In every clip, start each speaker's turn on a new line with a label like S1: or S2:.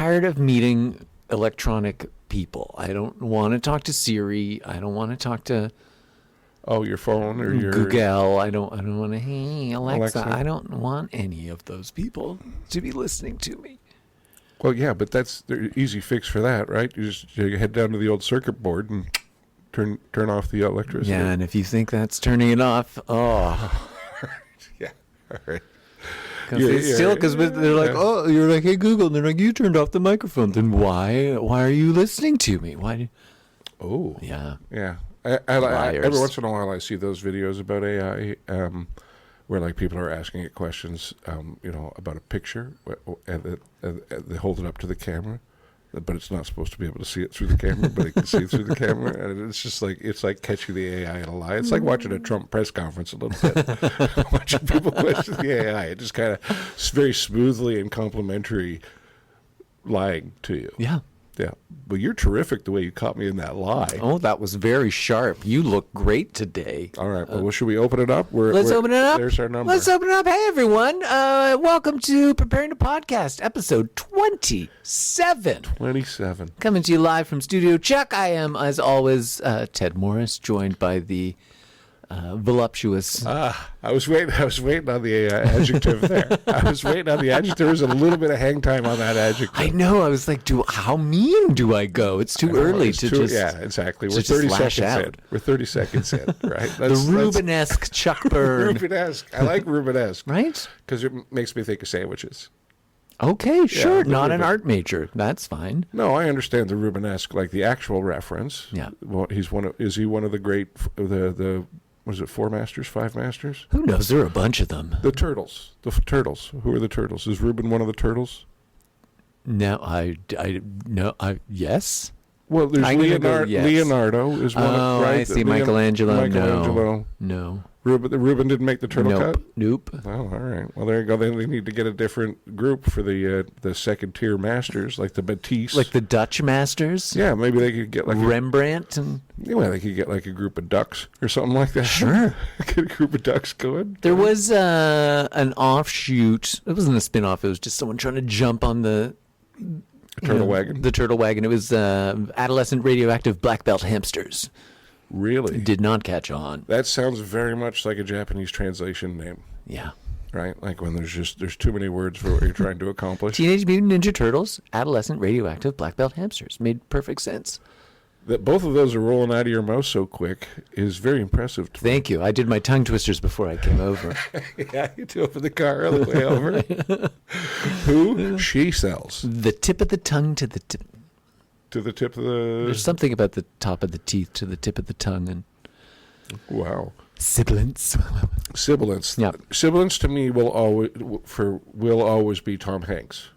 S1: tired of meeting electronic people. I don't want to talk to Siri. I don't want to talk to
S2: your phone or your
S1: Google. I don't want to, hey, Alexa.
S2: Alexa.
S1: I don't want any of those people to be listening to me.
S2: Well, yeah, but that's the easy fix for that, right? You head down to the old circuit board and turn off the electricity.
S1: Yeah, and if you think that's turning it off,
S2: yeah, all right.
S1: Because they're like, oh, you're like, hey, Google, and they're like, you turned off the microphone. Then why are you listening to me? Why?
S2: Oh,
S1: yeah,
S2: yeah. I every once in a while I see those videos about AI where like people are asking it questions, about a picture, and they hold it up to the camera, but it's not supposed to be able to see it through the camera, but it can see it through the camera, and it's just like catching the AI in a lie. It's like watching a Trump press conference a little bit, watching people question the AI. It just kind of very smoothly and complimentary lying to you.
S1: Yeah.
S2: Yeah, but you're terrific the way you caught me in that lie.
S1: Oh, that was very sharp. You look great today.
S2: All right, well, should we open it up?
S1: Let's open it up.
S2: There's our number.
S1: Let's open it up. Hey, everyone. Welcome to Preparing to Podcast, episode 27.
S2: 27.
S1: Coming to you live from Studio Chuck. I am, as always, Ted Morris, joined by the voluptuous.
S2: I was waiting on the adjective there. I was waiting on the adjective. There was a little bit of hang time on that adjective.
S1: I know. I was like, how mean do I go? It's too early to just.
S2: Yeah, exactly. We're 30 seconds in. We're 30 seconds in, right?
S1: The Rubenesque Chuck Bird.
S2: Rubenesque. I like Rubenesque.
S1: Right?
S2: Because it makes me think of sandwiches.
S1: Okay, sure. Not an art major. That's fine.
S2: No, I understand the Rubenesque, like the actual reference.
S1: Yeah.
S2: Well, is he one of the great was it 4 masters, 5 masters?
S1: Who knows? There are a bunch of them.
S2: The turtles. Turtles. Who are the turtles? Is Reuben one of the turtles?
S1: No, yes.
S2: Well, there's Leonardo.
S1: Yes.
S2: Leonardo is one of, right?
S1: I see. Michelangelo.
S2: No. Reuben didn't make the turtle cut?
S1: Nope.
S2: Oh, all right. Well, there you go. Then they need to get a different group for the second tier masters, like the Matisse.
S1: Like the Dutch masters?
S2: Yeah, maybe they could get like
S1: Rembrandt and
S2: they could get like a group of ducks or something like that.
S1: Sure.
S2: Get a group of ducks going.
S1: There was an offshoot. It wasn't a spin-off. It was just someone trying to jump on the
S2: turtle wagon.
S1: The turtle wagon. It was adolescent radioactive black belt hamsters.
S2: Really?
S1: Did not catch on.
S2: That sounds very much like a Japanese translation name.
S1: Yeah.
S2: Right? Like when there's too many words for what you're trying to accomplish.
S1: Teenage Mutant Ninja Turtles, adolescent radioactive black belt hamsters. Made perfect sense.
S2: That both of those are rolling out of your mouth so quick is very impressive to me.
S1: Thank you. I did my tongue twisters before I came over.
S2: Yeah, you do it for the car on the way over. Who? She sells.
S1: The tip of the tongue to the tip.
S2: To the tip of the...
S1: There's something about the top of the teeth to the tip of the tongue. And
S2: wow.
S1: Sibilance.
S2: Sibilance.
S1: Yeah.
S2: Sibilance to me will always be Tom Hanks.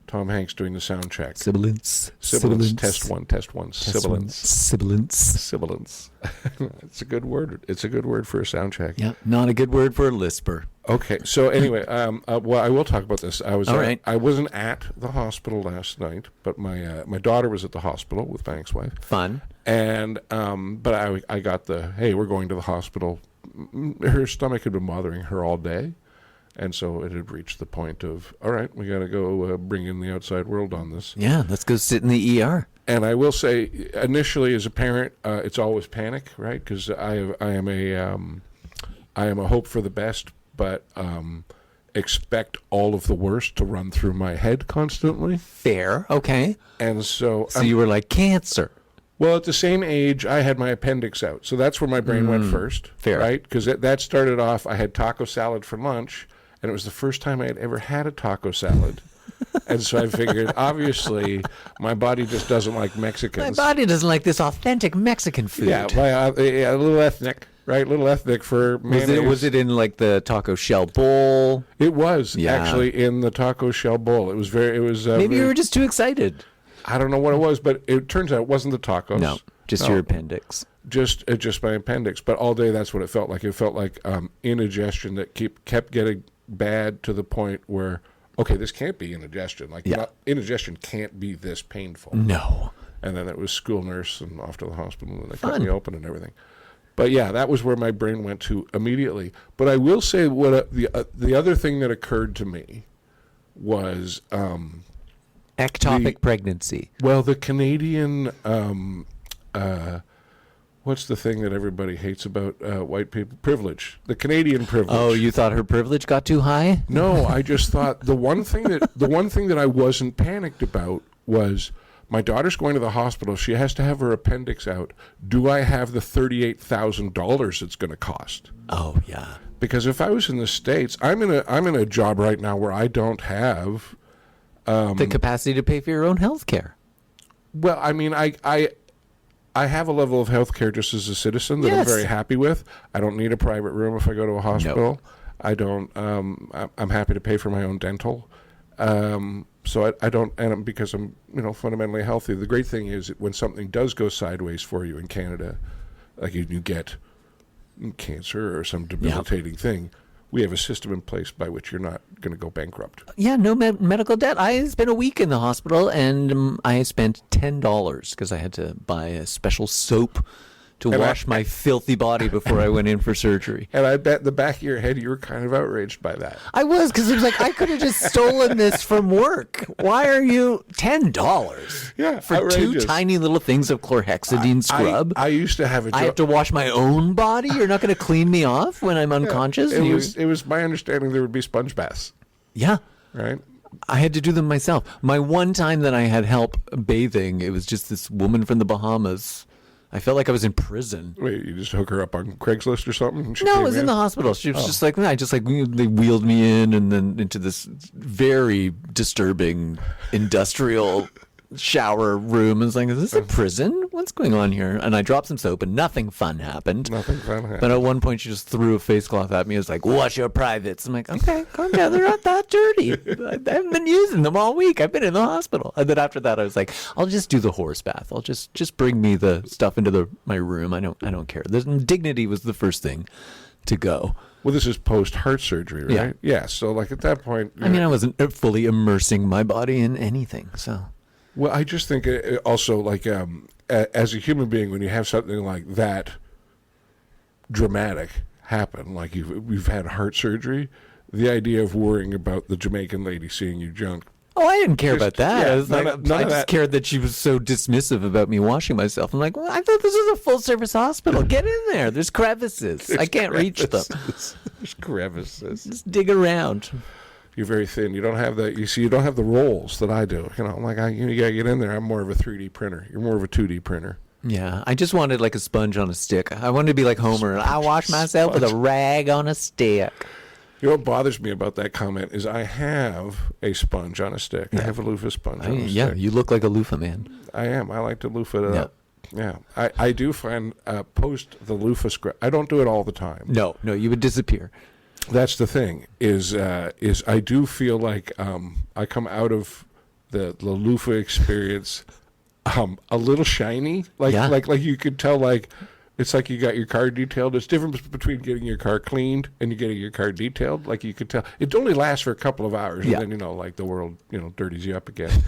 S2: Tom Hanks doing the sound check.
S1: Sibilance.
S2: Sibilance. Test one. Sibilance.
S1: Sibilance.
S2: It's a good word. It's a good word for a sound check.
S1: Yeah, not a good word for a lisper.
S2: Okay, so anyway, well, I will talk about this. I wasn't at the hospital last night, but my daughter was at the hospital with Bank's wife.
S1: Fun.
S2: And but I got hey, we're going to the hospital. Her stomach had been bothering her all day. And so it had reached the point of, all right, we got to go bring in the outside world on this.
S1: Yeah, let's go sit in the ER.
S2: And I will say, initially as a parent, it's always panic, right? Because I am a hope for the best, but expect all of the worst to run through my head constantly.
S1: Fair, okay.
S2: And so
S1: you were like, cancer.
S2: Well, at the same age, I had my appendix out. So that's where my brain went first.
S1: Fair.
S2: Right? Because that started off, I had taco salad for lunch, and it was the first time I had ever had a taco salad. And so I figured, obviously, my body just doesn't like Mexicans.
S1: My body doesn't like this authentic Mexican food.
S2: Yeah, a little ethnic, right? A little ethnic for mayonnaise.
S1: Was it in like the taco shell bowl?
S2: It was actually in the taco shell bowl. It was
S1: maybe you were just too excited.
S2: I don't know what it was, but it turns out it wasn't the tacos.
S1: No, just your appendix.
S2: Just my appendix. But all day, that's what it felt like. It felt like indigestion that kept getting bad to the point where, okay, this can't be indigestion. Like, indigestion can't be this painful.
S1: No.
S2: And then it was school nurse and off to the hospital, and they cut me open and everything. But yeah, that was where my brain went to immediately. But I will say the other thing that occurred to me was,
S1: Ectopic pregnancy.
S2: Well, the Canadian, what's the thing that everybody hates about white people? Privilege. The Canadian privilege.
S1: Oh, you thought her privilege got too high?
S2: No, I just thought the one thing that I wasn't panicked about was my daughter's going to the hospital. She has to have her appendix out. Do I have the $38,000 it's going to cost?
S1: Oh, yeah.
S2: Because if I was in the States, I'm in a job right now where I don't have
S1: the capacity to pay for your own health care.
S2: Well, I mean, I have a level of health care just as a citizen that I'm very happy with. I don't need a private room if I go to a hospital.
S1: No.
S2: I don't. I'm happy to pay for my own dental. So I don't, and because I'm, fundamentally healthy. The great thing is when something does go sideways for you in Canada, like you get cancer or some debilitating thing, we have a system in place by which you're not going to go bankrupt.
S1: Yeah, no medical debt. I spent a week in the hospital, and I spent $10 because I had to buy a special soap to wash my filthy body before I went in for surgery.
S2: And I bet in the back of your head you were kind of outraged by that.
S1: I was, because it was like, I could have just stolen this from work. Why are you $10?
S2: Yeah,
S1: for
S2: outrageous.
S1: 2 tiny little things of chlorhexidine scrub.
S2: I used to have a job.
S1: I have to wash my own body? You're not going to clean me off when I'm unconscious?
S2: It was my understanding there would be sponge baths.
S1: Yeah.
S2: Right?
S1: I had to do them myself. My one time that I had help bathing, it was just this woman from the Bahamas. I felt like I was in prison.
S2: Wait, you just hook her up on Craigslist or something?
S1: No, I was in the hospital. She was just like, they wheeled me in and then into this very disturbing industrial shower room. And was like, is this a prison? What's going on here? And I dropped some soap and nothing fun happened.
S2: Nothing fun happened.
S1: But at one point she just threw a face cloth at me. It was like, wash your privates. I'm like, okay, calm down. They're not that dirty. I haven't been using them all week. I've been in the hospital. And then after that I was like, I'll just do the horse bath. I'll just bring me the stuff into my room. I don't care. Dignity was the first thing to go.
S2: Well, this is post-heart surgery, right? Yeah. So like at that point...
S1: I wasn't fully immersing my body in anything, so...
S2: Well, I just think also, like, as a human being, when you have something like that dramatic happen, like you've had heart surgery, the idea of worrying about the Jamaican lady seeing you junk.
S1: Oh, I didn't care about that.
S2: Yeah,
S1: I just cared that she was so dismissive about me washing myself. I'm like, well, I thought this was a full-service hospital. Get in there. There's crevices. I can't reach them.
S2: There's crevices.
S1: Just dig around.
S2: You're very thin. You don't have you don't have the rolls that I do. You gotta get in there. I'm more of a 3D printer. You're more of a 2D printer.
S1: Yeah, I just wanted like a sponge on a stick. I wanted to be like Homer, and I wash myself with a rag on a stick.
S2: You know what bothers me about that comment is I have a sponge on a stick. Yeah. I have a loofah sponge on a stick.
S1: Yeah, you look like a loofah man.
S2: I am. I like to loofah it up. Yeah, I do find post the loofah scrub. I don't do it all the time.
S1: No, you would disappear.
S2: That's the thing. Is I do feel like I come out of the loofah experience a little shiny. Like you could tell. Like it's like you got your car detailed. There's difference between getting your car cleaned and you getting your car detailed. Like you could tell. It only lasts for a couple of hours, and then like the world dirties you up again.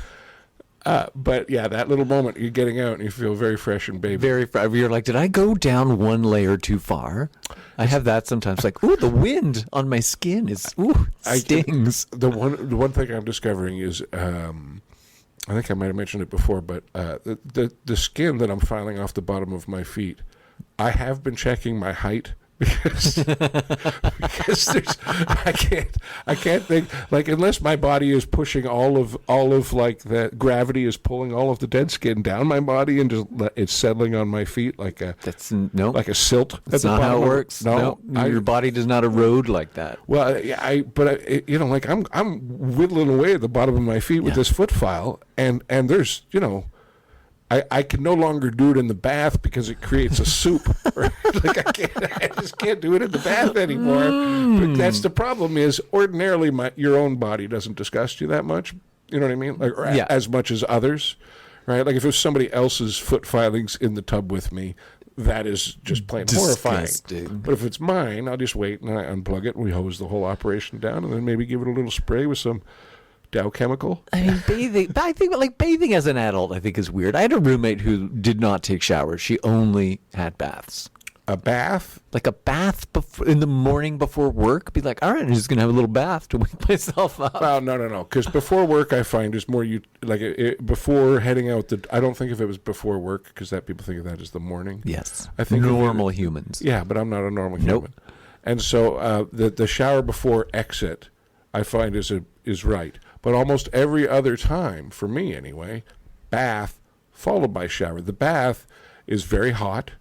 S2: But yeah, that little moment you're getting out and you feel very fresh and baby.
S1: Very fresh. You're like, did I go down one layer too far? I have that sometimes. Like, ooh, the wind on my skin stings.
S2: The one thing I'm discovering is, I think I might have mentioned it before, but the skin that I'm filing off the bottom of my feet, I have been checking my height. Because I can't think, like, unless my body is pushing all of like the gravity is pulling all of the dead skin down my body and just it's settling on my feet like a silt.
S1: That's not how it works. No, your body does not erode like that.
S2: Well, like I'm whittling away at the bottom of my feet with this foot file, and there's I can no longer do it in the bath because it creates a soup. Right? Like I just can't do it in the bath anymore. But that's the problem. Is ordinarily your own body doesn't disgust you that much. You know what I mean? Like as much as others, right? Like if it was somebody else's foot filings in the tub with me, that is just plain horrifying. But if it's mine, I'll just wait and I unplug it and we hose the whole operation down and then maybe give it a little spray with some Dow Chemical.
S1: I mean, bathing. I think like bathing as an adult, I think is weird. I had a roommate who did not take showers. She only had baths.
S2: A bath?
S1: Like a bath in the morning before work? Be like, all right, I'm just going to have a little bath to wake myself up.
S2: Well, no. Because before work, I find is more before heading out. I don't think if it was before work, because that people think of that as the morning.
S1: Yes.
S2: I think
S1: normal humans.
S2: Yeah, but I'm not a normal
S1: Nope.
S2: human. And so the shower before exit, I find is right. But almost every other time, for me anyway, bath followed by shower. The bath is very hot.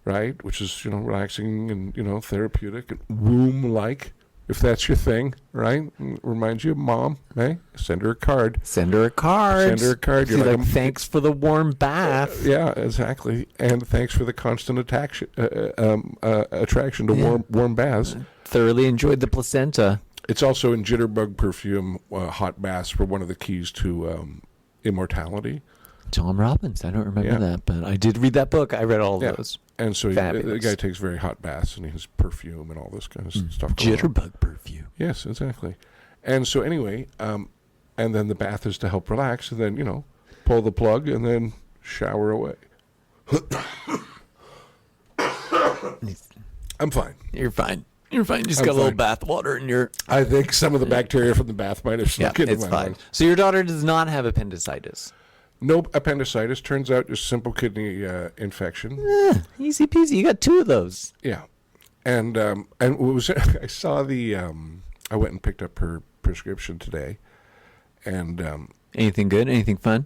S2: Right, which is relaxing and therapeutic and womb-like, if that's your thing. Right, reminds you of mom. Hey, send her a card.
S1: Send her a card.
S2: You're
S1: like thanks for the warm bath.
S2: Yeah, exactly. And thanks for the constant attraction to warm baths.
S1: Thoroughly enjoyed the placenta.
S2: It's also in Jitterbug perfume. Hot baths were one of the keys to immortality.
S1: Tom Robbins. I don't remember that, but I did read that book. I read all of those.
S2: And so the guy takes very hot baths, and he has perfume and all this kind of stuff.
S1: Jitterbug perfume.
S2: Yes, exactly. And so anyway, and then the bath is to help relax, and then pull the plug, and then shower away. I'm fine.
S1: You're fine. You're fine. You just got a little bath water in your...
S2: I think some of the bacteria from the bath might have snuck into
S1: it's
S2: my
S1: fine.
S2: mouth.
S1: So your daughter does not have appendicitis?
S2: No appendicitis. Turns out just simple kidney infection.
S1: Easy peasy. You got 2 of those.
S2: Yeah. And what was I saw the I went and picked up her prescription today, and
S1: anything good? Anything fun?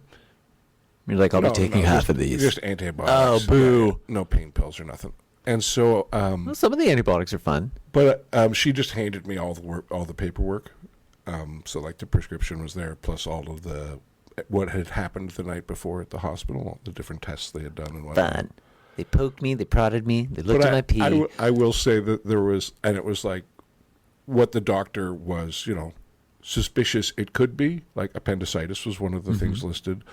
S1: You're like, I'll be taking half of these.
S2: Just antibiotics.
S1: Oh, boo!
S2: No pain pills or nothing. And so,
S1: well, some of the antibiotics are fun,
S2: but she just handed me all the paperwork. So like the prescription was there, plus all of what had happened the night before at the hospital, all the different tests they had done and whatnot.
S1: Fun. They poked me, they prodded me, they looked at my pee.
S2: I will say that there was, and it was like what the doctor was, suspicious it could be. Like appendicitis was one of the things listed,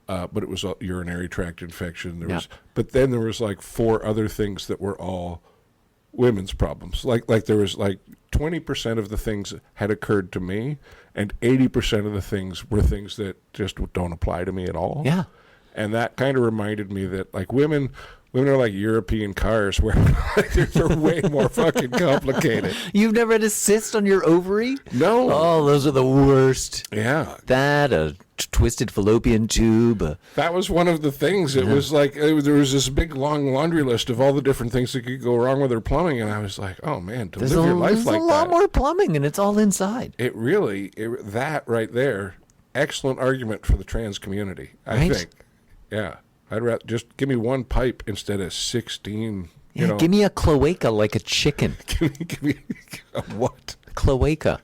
S2: but it was a urinary tract infection. But then there was like 4 other things that were all women's problems. Like there was like 20% of the things had occurred to me, and 80% of the things were things that just don't apply to me at all.
S1: Yeah.
S2: And that kind of reminded me that like women are like European cars where they're way more fucking complicated.
S1: You've never had a cyst on your ovary?
S2: No.
S1: Oh, those are the worst.
S2: Yeah.
S1: That, a twisted fallopian tube.
S2: That was one of the things. It was like there was this big long laundry list of all the different things that could go wrong with her plumbing, and I was like, oh man, to live your life like that.
S1: There's a lot more plumbing, and it's all inside.
S2: That right there, excellent argument for the trans community, I think. Yeah. I'd rather just give me one pipe instead of 16.
S1: Give me a cloaca like a chicken.
S2: give me a what?
S1: Cloaca.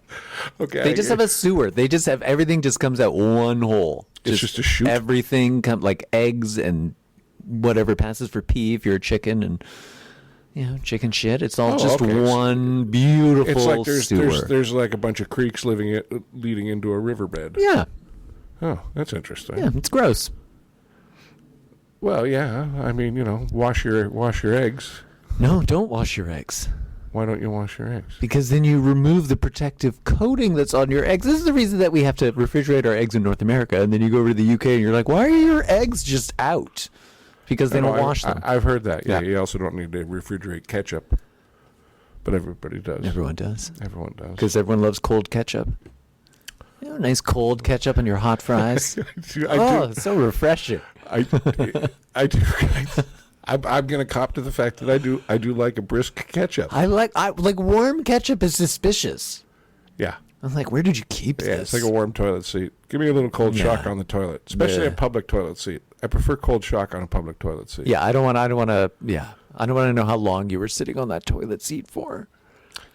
S2: Okay.
S1: They just have a sewer. They just have everything just comes out one hole.
S2: It's just a chute.
S1: Everything like eggs and whatever passes for pee if you're a chicken and chicken shit. It's all one beautiful
S2: it's like
S1: sewer.
S2: There's like a bunch of creeks leading into a riverbed.
S1: Yeah.
S2: Oh, that's interesting.
S1: Yeah, it's gross.
S2: Well, yeah. I mean, wash your eggs.
S1: No, don't wash your eggs.
S2: Why don't you wash your eggs?
S1: Because then you remove the protective coating that's on your eggs. This is the reason that we have to refrigerate our eggs in North America, and then you go over to the UK and you're like, why are your eggs just out? Because they don't wash them.
S2: I've heard that. Yeah, you also don't need to refrigerate ketchup. But everybody does.
S1: Everyone does.
S2: Everyone does.
S1: Because everyone loves cold ketchup. Nice cold ketchup on your hot fries.
S2: I do.
S1: It's so refreshing.
S2: I do. I'm going to cop to the fact that I do like a brisk ketchup.
S1: I like warm ketchup is suspicious.
S2: Yeah.
S1: I'm like, where did you keep this?
S2: Yeah, it's like a warm toilet seat. Give me a little cold shock on the toilet, especially a public toilet seat. I prefer cold shock on a public toilet seat.
S1: Yeah, I don't want to know how long you were sitting on that toilet seat for.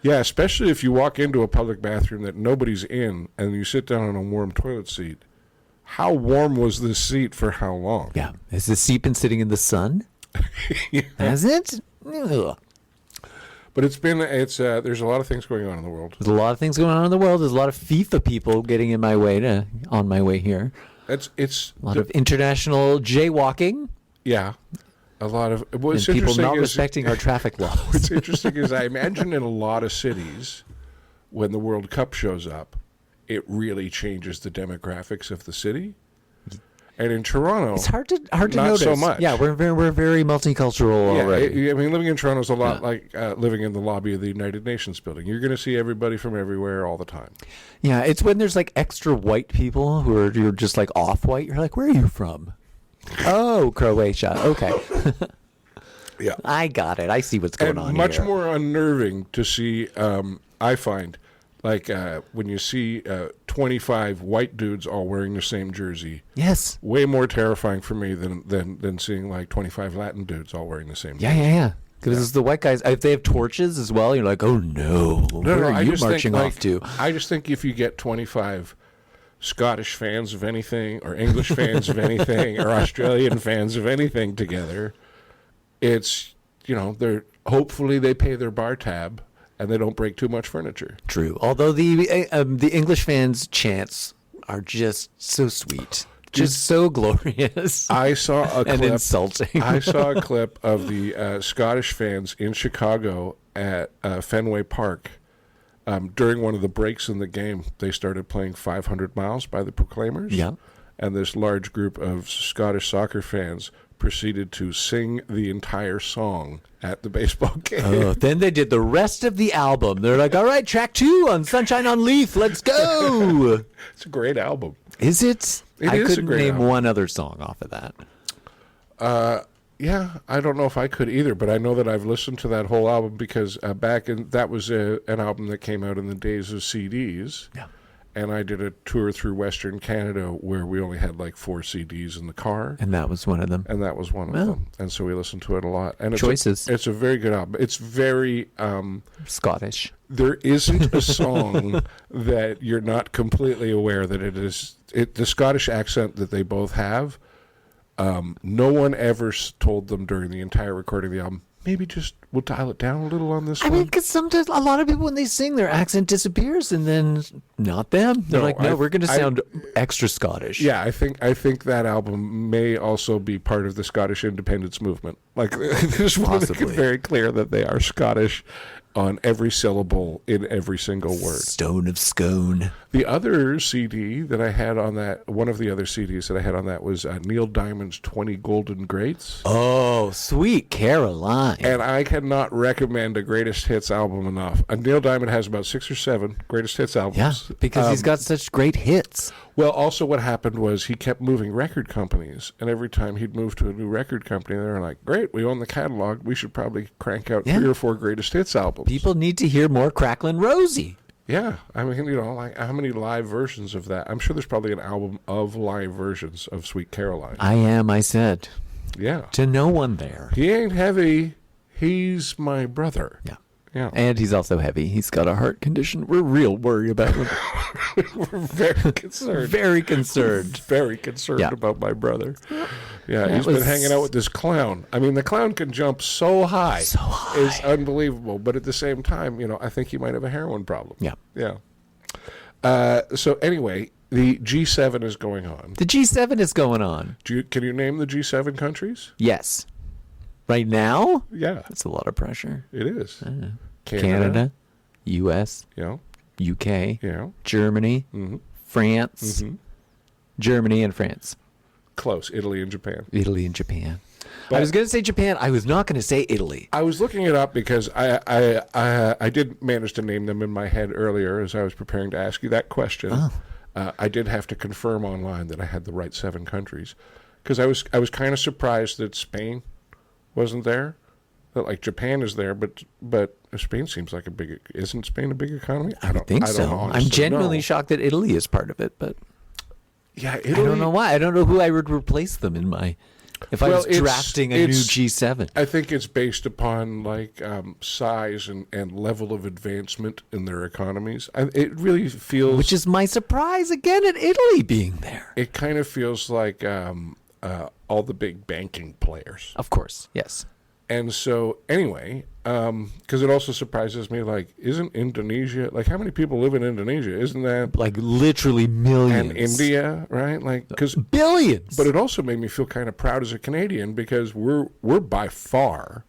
S2: Yeah, especially if you walk into a public bathroom that nobody's in and you sit down on a warm toilet seat. How warm was this seat for how long?
S1: Yeah. Has the seat been sitting in the sun? Has it? Ugh.
S2: But there's a lot of things going on in the world.
S1: There's a lot of things going on in the world. There's a lot of FIFA people getting on my way here.
S2: It's
S1: a lot of international jaywalking.
S2: Yeah. A lot of
S1: and people not respecting our traffic laws.
S2: What's interesting is I imagine in a lot of cities, when the World Cup shows up, it really changes the demographics of the city. And in Toronto,
S1: it's hard to
S2: not
S1: notice.
S2: so much.
S1: Yeah, we're very multicultural already.
S2: I mean, living in Toronto is a lot like living in the lobby of the United Nations building. You're going to see everybody from everywhere all the time.
S1: Yeah, it's when there's like extra white people who are you're just like off-white. You're like, where are you from? Oh, Croatia. Okay.
S2: Yeah,
S1: I got it. I see what's going on
S2: much
S1: here.
S2: more unnerving to see, I find, like when you see 25 white dudes all wearing the same jersey.
S1: Yes.
S2: Way more terrifying for me than seeing like 25 Latin dudes all wearing the same jersey.
S1: Yeah. Because the white guys, if they have torches as well, you're like, oh no, where are you marching off to?
S2: I just think if you get 25 Scottish fans of anything, or English fans of anything, or Australian fans of anything together, it's, they're hopefully they pay their bar tab and they don't break too much furniture.
S1: True. Although the English fans' chants are just so sweet, just so glorious.
S2: I saw a clip,
S1: and insulting.
S2: I saw a clip of the Scottish fans in Chicago at Fenway Park. During one of the breaks in the game, they started playing 500 Miles by the Proclaimers.
S1: Yeah.
S2: And this large group of Scottish soccer fans proceeded to sing the entire song at the baseball game.
S1: Oh, then they did the rest of the album. They're like, all right, track 2 on Sunshine on Leaf. Let's go.
S2: It's a great album.
S1: Is it?
S2: I
S1: couldn't name one other song off of that.
S2: Yeah, I don't know if I could either, but I know that I've listened to that whole album because that was an album that came out in the days of CDs.
S1: Yeah.
S2: And I did a tour through Western Canada where we only had like 4 CDs in the car.
S1: And that was one of them.
S2: And that was one of them. And so we listened to it a lot. And
S1: Choices.
S2: It's a very good album. It's very...
S1: Scottish.
S2: There isn't a song that you're not completely aware that it is... the Scottish accent that they both have, no one ever told them during the entire recording of the album, maybe just we'll dial it down a little on this one.
S1: I mean, because sometimes a lot of people, when they sing, their accent disappears, and then not them. They're like, no, we're going to sound extra Scottish.
S2: Yeah, I think that album may also be part of the Scottish independence movement. Like, just want to make it very clear that they are Scottish on every syllable in every single word.
S1: Stone of Scone.
S2: The other CD that I had on that, one of the other CDs that I had on that was Neil Diamond's 20 Golden Greats.
S1: Oh, Sweet Caroline.
S2: And I cannot recommend a greatest hits album enough. Neil Diamond has about 6 or 7 greatest hits albums.
S1: Yeah, because he's got such great hits.
S2: Well, also what happened was he kept moving record companies, and every time he'd move to a new record company, they were like, great, we own the catalog, we should probably crank out 3 or 4 greatest hits albums.
S1: People need to hear more Cracklin' Rosie.
S2: Yeah, I mean, like how many live versions of that? I'm sure there's probably an album of live versions of Sweet Caroline.
S1: I said.
S2: Yeah.
S1: To no one there.
S2: He ain't heavy, he's my brother.
S1: Yeah.
S2: Yeah.
S1: And he's also heavy. He's got a heart condition. We're real worried about him.
S2: We're very concerned.
S1: Very concerned.
S2: Very concerned about my brother. Yeah,
S1: That
S2: he's been hanging out with this clown. I mean, the clown can jump so high.
S1: So high.
S2: It's unbelievable. But at the same time, I think he might have a heroin problem.
S1: Yeah.
S2: Yeah. So anyway, the G7 is going on.
S1: The G7 is going on.
S2: Can you name the G7 countries?
S1: Yes. Right now?
S2: Yeah.
S1: That's a lot of pressure.
S2: It is.
S1: Canada, U.S.,
S2: Yeah.
S1: U.K.,
S2: Yeah.
S1: Germany, France, Germany and France.
S2: Close. Italy and Japan.
S1: Italy and Japan.
S2: But
S1: I was going to say Japan. I was not going to say Italy.
S2: I was looking it up because I did manage to name them in my head earlier as I was preparing to ask you that question.
S1: Oh.
S2: I did have to confirm online that I had the right 7 countries because I was kind of surprised that Spain wasn't there. That like Japan is there, but Spain seems like isn't Spain a big economy?
S1: I don't think so. I'm genuinely shocked that Italy is part of it, but
S2: yeah, Italy,
S1: I don't know why. I don't know who I would replace them in my. If I was drafting a new G7.
S2: I think it's based upon like size and level of advancement in their economies. It really feels,
S1: which is my surprise again at Italy being there.
S2: It kind of feels like all the big banking players.
S1: Of course, yes.
S2: And so, anyway, because it also surprises me, like, isn't Indonesia, like, how many people live in Indonesia? Isn't that...
S1: like, literally millions.
S2: And India, right? Like, because...
S1: billions!
S2: But it also made me feel kind of proud as a Canadian because we're by far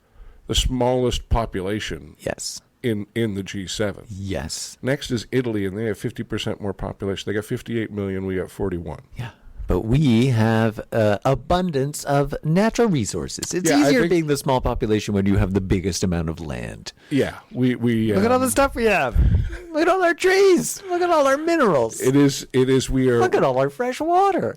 S2: the smallest population
S1: yes.
S2: in the G7.
S1: Yes.
S2: Next is Italy, and they have 50% more population. They got 58 million, we got 41.
S1: Yeah. But we have abundance of natural resources. It's easier being the small population when you have the biggest amount of land.
S2: Yeah, we
S1: look at all the stuff we have. Look at all our trees. Look at all our minerals.
S2: It is. We are.
S1: Look at all our fresh water.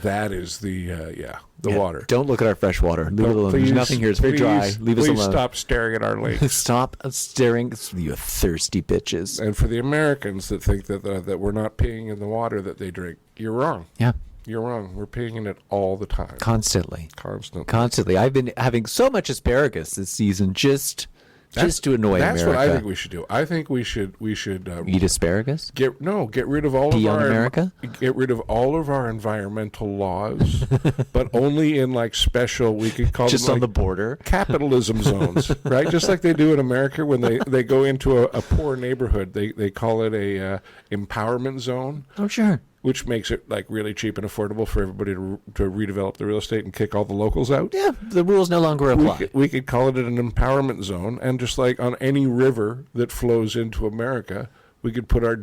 S2: That is the water.
S1: Don't look at our fresh water. Leave it alone. There's nothing here. It's very dry. Leave us alone.
S2: Please stop staring at our lakes.
S1: Stop staring. You thirsty bitches.
S2: And for the Americans that think that we're not peeing in the water that they drink, you're wrong.
S1: Yeah.
S2: You're wrong. We're peeing in it all the time.
S1: Constantly.
S2: Constantly.
S1: I've been having so much asparagus this season just to annoy America.
S2: That's what I think we should do. I think we should
S1: eat asparagus.
S2: Get rid of all
S1: Pee
S2: of
S1: on
S2: our
S1: America.
S2: Get rid of all of our environmental laws, but only in like special. We could call
S1: just
S2: them
S1: on the border
S2: capitalism zones, right? Just like they do in America when they go into a poor neighborhood, they call it a empowerment zone.
S1: Oh sure.
S2: Which makes it like really cheap and affordable for everybody to redevelop the real estate and kick all the locals out.
S1: Yeah, the rules no longer apply.
S2: We could call it an empowerment zone, and just like on any river that flows into America, we could put our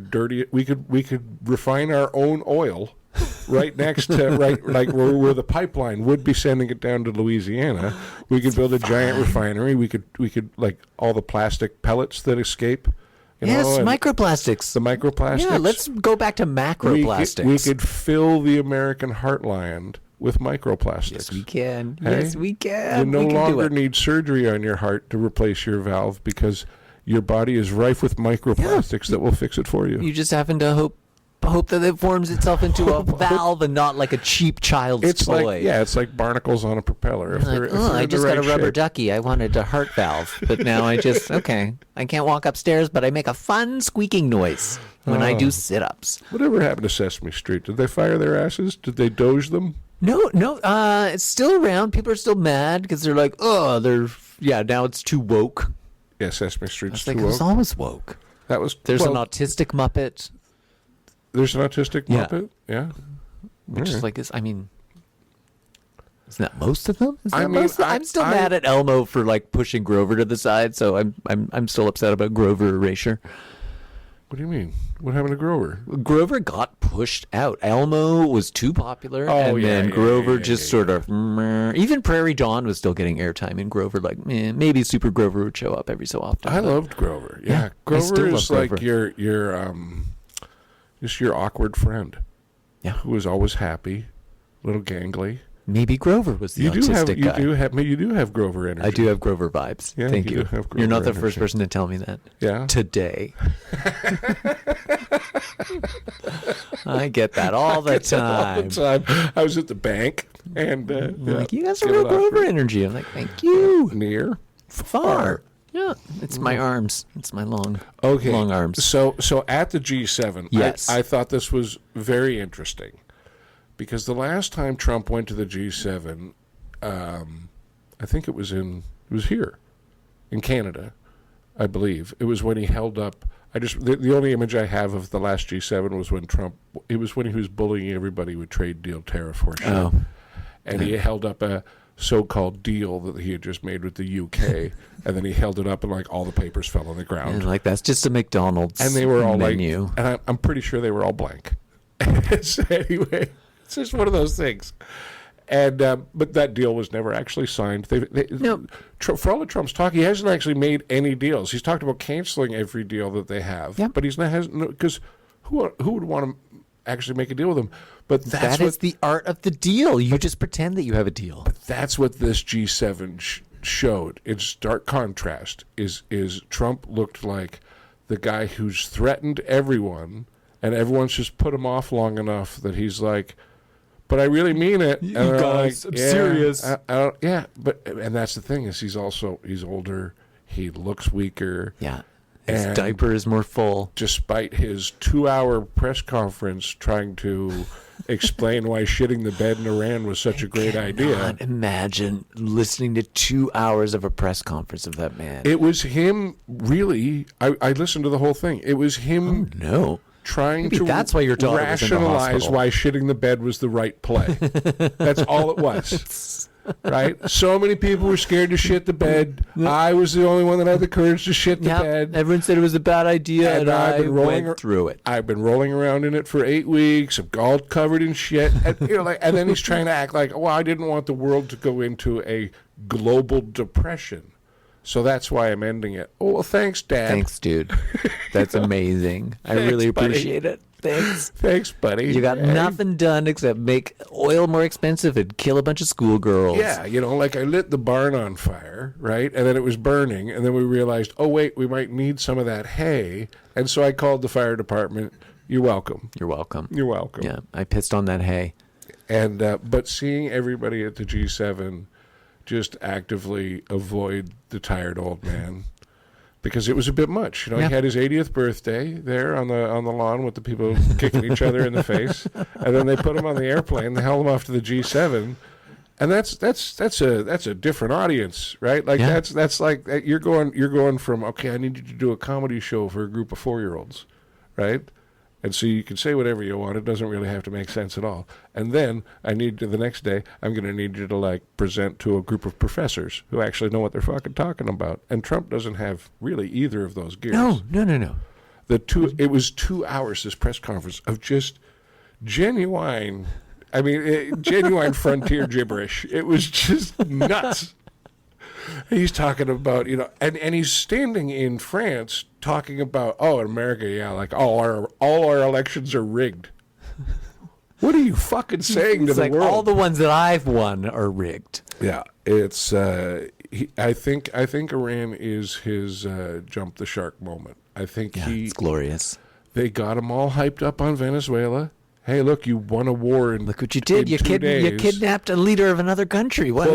S2: we could refine our own oil right next to like where the pipeline would be sending it down to Louisiana. We could build a giant refinery. We could like all the plastic pellets that escape.
S1: Microplastics.
S2: The microplastics.
S1: Yeah, let's go back to macroplastics.
S2: We could fill the American heartland with microplastics.
S1: Yes, we can.
S2: Hey?
S1: Yes, we can.
S2: You no longer need surgery on your heart to replace your valve because your body is rife with microplastics that will fix it for you.
S1: You just happen to hope that it forms itself into a valve and not like a cheap child's toy.
S2: It's like barnacles on a propeller.
S1: I just got a rubber ducky. I wanted a heart valve, but now I can't walk upstairs, but I make a fun squeaking noise when I do sit-ups.
S2: Whatever happened to Sesame Street? Did they fire their asses? Did they doge them?
S1: No. It's still around. People are still mad because they're like, now it's too woke.
S2: Yeah, Sesame Street's too woke.
S1: It was always woke. There's an autistic Muppet.
S2: There's an autistic Muppet? Yeah.
S1: Which is like, isn't that most of them? I'm still mad at Elmo for like pushing Grover to the side, so I'm still upset about Grover erasure.
S2: What do you mean? What happened to Grover?
S1: Grover got pushed out. Elmo was too popular, then Grover just sort of... Even Prairie Dawn was still getting airtime, and Grover, maybe Super Grover would show up every so often.
S2: I loved Grover. Yeah, Grover is like your just your awkward friend.
S1: Yeah.
S2: Who was always happy, a little gangly.
S1: Maybe Grover was the autistic guy.
S2: You do have Grover energy.
S1: I do have Grover vibes.
S2: Yeah,
S1: Thank you. You're not the first person to tell me that.
S2: Yeah.
S1: Today. I get that all the time.
S2: I was at the bank and
S1: you guys have real Grover energy. I'm like, thank you.
S2: Near,
S1: far. Yeah, it's my arms. It's my long arms.
S2: So at the G7,
S1: yes.
S2: I thought this was very interesting because the last time Trump went to the G7, I think it was here in Canada, I believe. It was when he held up. The only image I have of the last G7 was when Trump. It was when he was bullying everybody with trade deal tariff horseshit, and he held up a so-called deal that he had just made with the UK, and then he held it up and like all the papers fell on the ground.
S1: And that's just a McDonald's
S2: and they were all
S1: menu.
S2: And I'm pretty sure they were all blank. So anyway, it's just one of those things. And but that deal was never actually signed.
S1: No.
S2: For all of Trump's talk, he hasn't actually made any deals. He's talked about canceling every deal that they have.
S1: Yep.
S2: But because who would want to actually make a deal with him? But
S1: that is the art of the deal. You just pretend that you have a deal.
S2: But that's what this G7 showed. In stark contrast, is Trump looked like the guy who's threatened everyone, and everyone's just put him off long enough that he's like, but I really mean it.
S1: You guys, I'm serious.
S2: And that's the thing is he's older. He looks weaker.
S1: Yeah. His diaper is more full.
S2: Despite his 2-hour press conference trying to explain why shitting the bed in Iran was such a great idea.
S1: I cannot imagine listening to 2 hours of a press conference of that man.
S2: It was him, really. I listened to the whole thing. It was him.
S1: Oh, no.
S2: trying
S1: Maybe
S2: to
S1: that's why your daughter was in the
S2: rationalize
S1: hospital.
S2: why shitting the bed was the right play. That's all it was. Right? So many people were scared to shit the bed. I was the only one that had the courage to shit the bed.
S1: Everyone said it was a bad idea, and I went through it.
S2: I've been rolling around in it for 8 weeks. I'm all covered in shit. And, and then he's trying to act like, well, I didn't want the world to go into a global depression. So that's why I'm ending it. Oh, well, thanks, Dad.
S1: Thanks, dude. That's amazing. I really appreciate it. Thanks.
S2: Thanks, buddy.
S1: You got nothing done except make oil more expensive and kill a bunch of schoolgirls.
S2: Yeah, like I lit the barn on fire, right? And then it was burning. And then we realized, oh, wait, we might need some of that hay. And so I called the fire department. You're welcome.
S1: You're welcome.
S2: You're welcome.
S1: Yeah, I pissed on that hay.
S2: And but seeing everybody at the G7 just actively avoid the tired old man, because it was a bit much. He had his 80th birthday there on the lawn with the people kicking each other in the face, and then they put him on the airplane. They held him off to the G7, and that's a different audience, right? Like that's like you're going from, okay, I need you to do a comedy show for a group of 4-year-olds, right? And so you can say whatever you want. It doesn't really have to make sense at all. And then the next day, I'm going to need you to present to a group of professors who actually know what they're fucking talking about. And Trump doesn't have really either of those gears.
S1: No.
S2: It was 2 hours, this press conference, of just genuine frontier gibberish. It was just nuts. He's talking about, and he's standing in France talking about, in America, all our elections are rigged. What are you fucking saying to the world?
S1: All the ones that I've won are rigged.
S2: Yeah, it's. I think Iran is his jump the shark moment. I think
S1: it's glorious.
S2: They got him all hyped up on Venezuela. Hey, look, you won a war in
S1: Look what you did. You kidnapped a leader of another country. What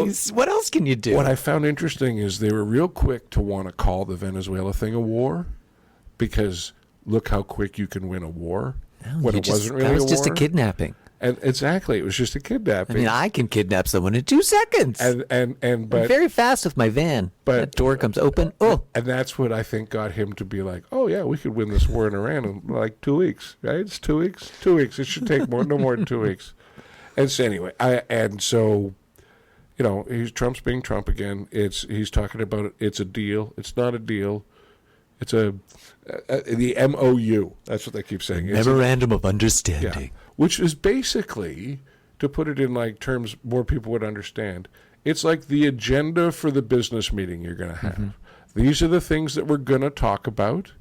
S1: else can you do?
S2: What I found interesting is they were real quick to want to call the Venezuela thing a war, because look how quick you can win a war when it wasn't really a war.
S1: That was just a kidnapping.
S2: And exactly, it was just a kidnapping.
S1: I mean, I can kidnap someone in 2 seconds.
S2: But
S1: I'm very fast with my van. But that door comes open. Oh,
S2: and that's what I think got him to be like, oh yeah, we could win this war in Iran in 2 weeks, right? It's 2 weeks. 2 weeks. It should take no more than 2 weeks. And so anyway, Trump's being Trump again. He's talking about it's a deal. It's not a deal. It's the MOU. That's what they keep saying.
S1: Memorandum of Understanding.
S2: Yeah. Which is basically, to put it in terms more people would understand, it's like the agenda for the business meeting you're going to have. Mm-hmm. These are the things that we're going to talk about,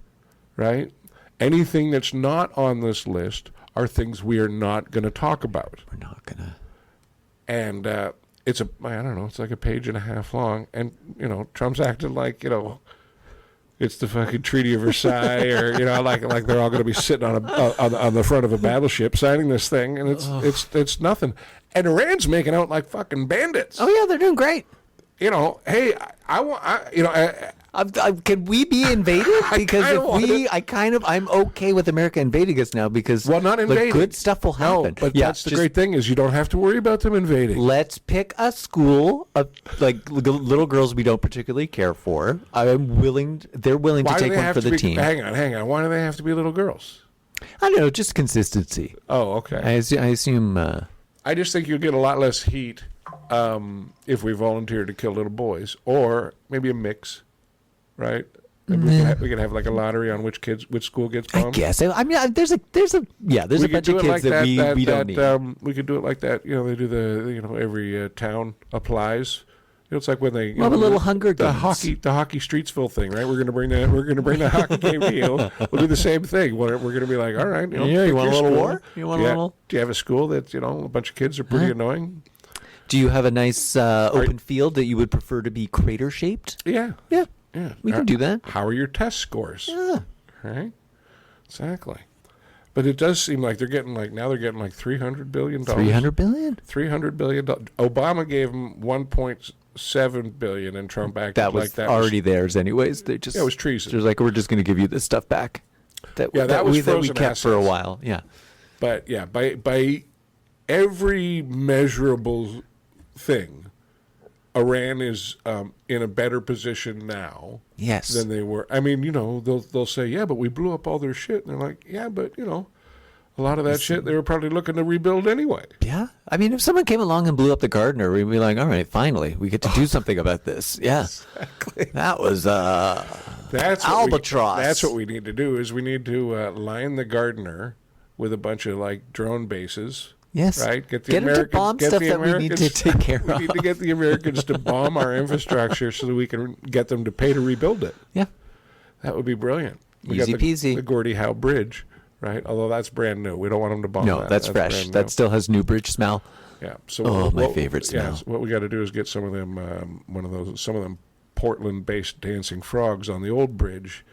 S2: right? Anything that's not on this list are things we are not going to talk about.
S1: We're not going to.
S2: And it's like a page and a half long. And, Trump's acting like, it's the fucking Treaty of Versailles, or like they're all going to be sitting on the front of a battleship signing this thing, and it's nothing. And Iran's making out like fucking bandits.
S1: Oh yeah, they're doing great.
S2: Hey,
S1: can we be invaded? Because I'm okay with America invading us now, because
S2: not invading.
S1: The good stuff will happen.
S2: No, but that's the great thing, is you don't have to worry about them invading.
S1: Let's pick a school of little girls we don't particularly care for. They're willing to take one for the team.
S2: Hang on. Why do they have to be little girls?
S1: I don't know, just consistency.
S2: Oh, okay.
S1: I assume.
S2: I just think you'll get a lot less heat if we volunteer to kill little boys, or maybe a mix. Right, we could have like a lottery on which school gets bombed.
S1: I guess. I mean, there's a bunch of kids that we don't need.
S2: We could do it like that. They do every town applies. It's like when they
S1: a little Hunger Games.
S2: the hockey Streetsville thing, right? We're gonna bring the hockey game to you. We'll do the same thing. We're gonna be like, all right,
S1: you want a little
S2: school.
S1: war? You want a little?
S2: Do you have a school that a bunch of kids are pretty annoying?
S1: Do you have a nice open field that you would prefer to be crater shaped?
S2: Yeah.
S1: Yeah, we can do that.
S2: How are your test scores?
S1: Yeah.
S2: Right? Exactly. But it does seem like they're getting $300 billion.
S1: $300 billion?
S2: $300 billion. Obama gave them $1.7 billion, and Trump acted
S1: that was already theirs anyways. It
S2: was treason.
S1: It was like, we're just going to give you this stuff back.
S2: That we
S1: kept
S2: assets
S1: for a while. Yeah.
S2: But yeah, by every measurable thing, Iran is in a better position now
S1: Yes.
S2: than they were. I mean, they'll say, yeah, but we blew up all their shit. And they're like, yeah, but, a lot of that shit they were probably looking to rebuild anyway.
S1: Yeah. I mean, if someone came along and blew up the Gardner, we'd be like, all right, finally, we get to do something about this. Yeah.
S2: Exactly.
S1: That was
S2: that's
S1: albatross.
S2: That's what we need to do is we need to line the Gardner with a bunch of, like, drone bases.
S1: Yes.
S2: Right?
S1: Get them to bomb stuff that we need to take care of.
S2: We need to get the Americans to bomb our infrastructure so that we can get them to pay to rebuild it.
S1: Yeah.
S2: That would be brilliant. We
S1: Easy
S2: got
S1: peasy.
S2: The Gordie Howe Bridge. Right, although that's brand new. We don't want them to bomb that.
S1: No, that's fresh. That still has new bridge smell.
S2: Yeah. So
S1: my favorite smell.
S2: Yeah, so what we got to do is get some of them, some of them Portland-based dancing frogs on the old bridge.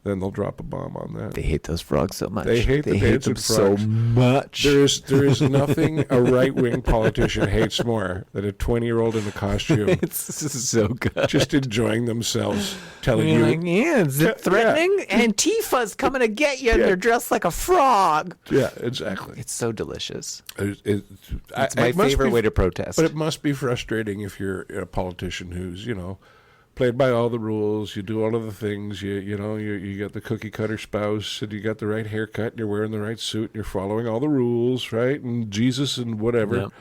S2: Then they'll drop a bomb on that.
S1: They hate those frogs so much.
S2: They hate the dancing
S1: them
S2: frogs
S1: so much.
S2: There is nothing a right-wing politician hates more than a 20-year-old in a costume.
S1: It's so good.
S2: Just enjoying themselves, telling
S1: You're
S2: you.
S1: like, yeah, is it threatening? Yeah. Antifa's coming to get you, and they're dressed like a frog.
S2: Yeah, exactly.
S1: It's so delicious.
S2: It's
S1: my favorite way to protest.
S2: But it must be frustrating if you're a politician who's, played by all the rules. You do all of the things. You got the cookie cutter spouse, and you got the right haircut, and you're wearing the right suit, and you're following all the rules, right? And Jesus and whatever. Yep.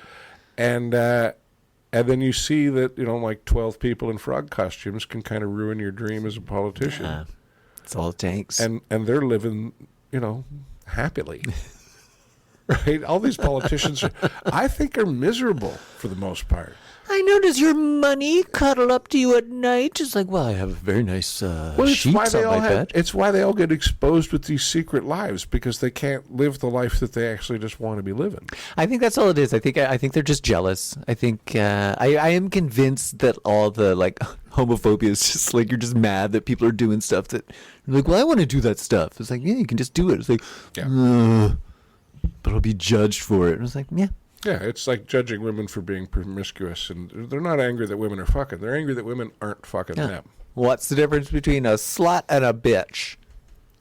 S2: And then you see that like 12 people in frog costumes can kind of ruin your dream as a politician.
S1: Yeah, that's all it takes.
S2: And they're living, happily. Right? All these politicians, I think, are miserable for the most part.
S1: I notice your money cuddle up to you at night. Just like, well, I have a very nice sheets on my bed.
S2: It's why they all get exposed with these secret lives, because they can't live the life that they actually just want to be living.
S1: I think that's all it is. I think they're just jealous. I think I am convinced that all the homophobia is just like you're just mad that people are doing stuff that you're like, well, I want to do that stuff. It's like, yeah, you can just do it. It's like, but I'll be judged for it. And it's like, yeah.
S2: Yeah, it's like judging women for being promiscuous, and they're not angry that women are fucking. They're angry that women aren't fucking them.
S1: What's the difference between a slut and a bitch?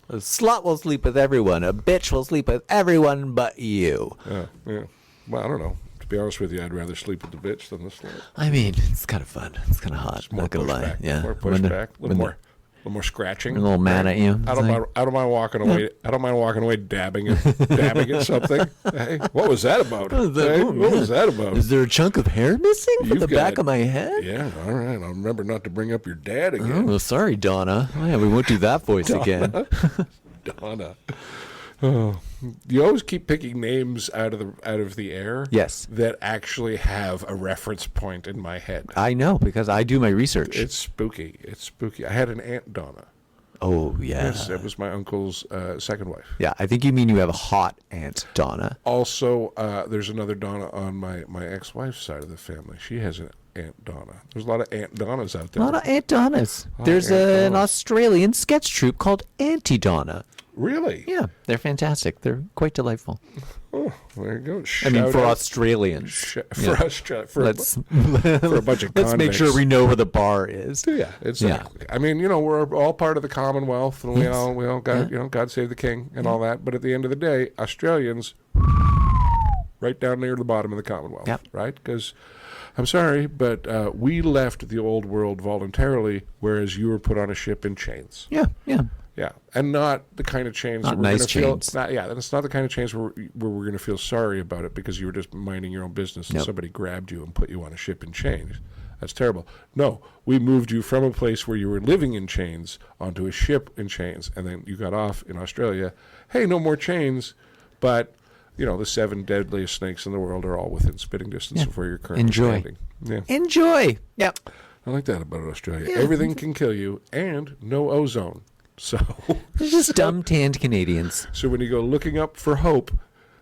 S1: A slut will sleep with everyone. A bitch will sleep with everyone but you.
S2: Yeah. Well, I don't know. To be honest with you, I'd rather sleep with the bitch than the slut.
S1: I mean, it's kind of fun. It's kind of hot.
S2: It's more
S1: not gonna lie. Yeah,
S2: more pushback. A little more scratching.
S1: A little mad at you.
S2: I don't mind walking away. I don't mind walking away dabbing at something. Hey, what was that about? What was that about?
S1: Is there a chunk of hair missing from the back of my head?
S2: Yeah, all right. I'll remember not to bring up your dad again.
S1: Oh, sorry, Donna. Oh, yeah, we won't do that voice again.
S2: Donna. Oh, you always keep picking names out of the air.
S1: Yes.
S2: That actually have a reference point in my head.
S1: I know, because I do my research.
S2: It's spooky. I had an Aunt Donna.
S1: Oh, yeah.
S2: Yes, that was my uncle's second wife.
S1: Yeah, I think you mean you have a hot Aunt Donna.
S2: Also, there's another Donna on my ex-wife's side of the family. She has an Aunt Donna. There's a lot of Aunt Donnas out there.
S1: A lot of Aunt Donnas. There's an Australian sketch troupe called Auntie Donna.
S2: Really?
S1: Yeah, they're fantastic. They're quite delightful.
S2: Oh, there you go.
S1: For Australians.
S2: For a bunch of convicts.
S1: Let's make sure we know where the bar is.
S2: Yeah, exactly. Yeah. I mean, we're all part of the Commonwealth, and we all got, God save the king and all that. But at the end of the day, Australians, right down near the bottom of the Commonwealth, right? Because I'm sorry, but we left the old world voluntarily, whereas you were put on a ship in chains.
S1: Yeah.
S2: Yeah, and not the kind of chains
S1: not
S2: that we're
S1: nice
S2: going to feel.
S1: chains.
S2: It's not the kind of chains where we're going to feel sorry about it because you were just minding your own business and somebody grabbed you and put you on a ship in chains. That's terrible. No, we moved you from a place where you were living in chains onto a ship in chains, and then you got off in Australia. Hey, no more chains, but the 7 deadliest snakes in the world are all within spitting distance of where you're currently standing. Yeah.
S1: Enjoy. Yep.
S2: I like that about Australia. Yeah. Everything can kill you, and no ozone. So
S1: they're just dumb tanned Canadians.
S2: So when you go looking up for hope,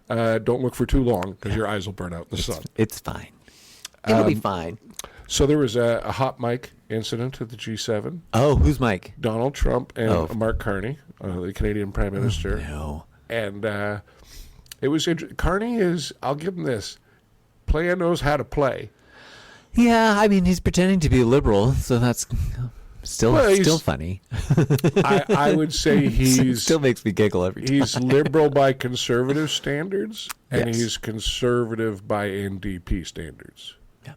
S2: don't look for too long because your eyes will burn out in the sun.
S1: It's fine. It'll be fine.
S2: So there was a hot mic incident at the G7.
S1: Oh, who's Mike?
S2: Donald Trump and Mark Carney, the Canadian Prime Minister.
S1: No.
S2: And it was Carney is, I'll give him this, player knows how to play.
S1: Yeah, I mean, he's pretending to be a liberal, so that's... Still funny.
S2: I would say he's
S1: still makes me giggle every time.
S2: He's liberal by conservative standards, and he's conservative by NDP standards.
S1: Yeah.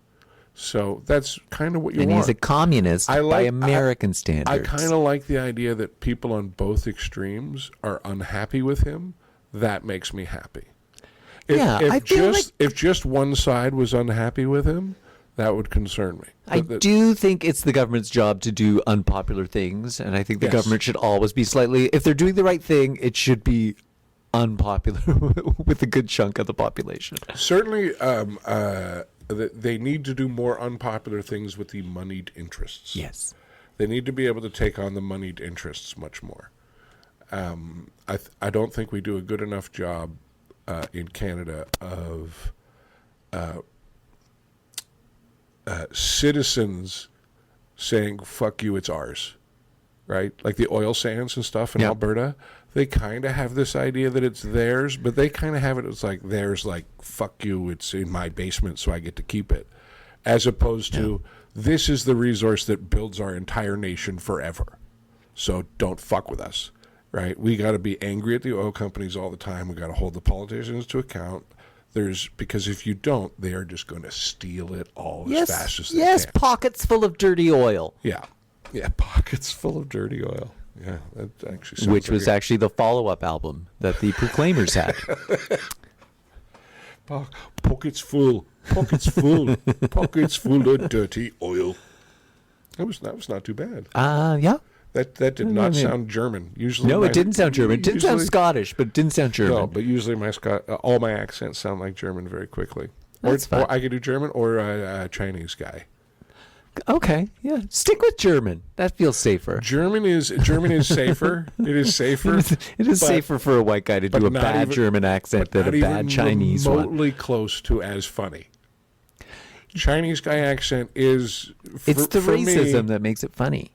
S2: So that's kind of what you
S1: and
S2: want.
S1: he's a communist by American standards.
S2: I kind of like the idea that people on both extremes are unhappy with him. That makes me happy. If just one side was unhappy with him, that would concern me.
S1: I do think it's the government's job to do unpopular things, and I think the government should always be slightly, if they're doing the right thing, it should be unpopular with a good chunk of the population.
S2: Certainly, they need to do more unpopular things with the moneyed interests.
S1: Yes.
S2: They need to be able to take on the moneyed interests much more. I don't think we do a good enough job in Canada of citizens saying, fuck you, it's ours, right? Like the oil sands and stuff in Alberta, they kind of have this idea that it's theirs, but they kind of have it as like theirs, like, fuck you, it's in my basement, so I get to keep it. As opposed to, this is the resource that builds our entire nation forever. So don't fuck with us, right? We got to be angry at the oil companies all the time. We got to hold the politicians to account. Because if you don't, they are just going to steal it all as fast as they can.
S1: Yes, pockets full of dirty oil.
S2: Yeah, pockets full of dirty oil. Yeah, that actually sounds
S1: Which was actually the follow-up album that the Proclaimers had.
S2: Pockets full of dirty oil. That was not too bad.
S1: Yeah.
S2: That did not sound German. Usually,
S1: no, it didn't sound German. It didn't sound Scottish, but it didn't sound German.
S2: No, but usually all my accents sound like German very quickly.
S1: That's fine.
S2: Or I could do German or a Chinese guy.
S1: Okay, yeah. Stick with German. That feels safer.
S2: German is safer. It is safer.
S1: It is safer for a white guy to do a bad German accent than a bad Chinese one.
S2: Remotely close to as funny. Chinese guy accent is.
S1: It's the racism that makes it funny.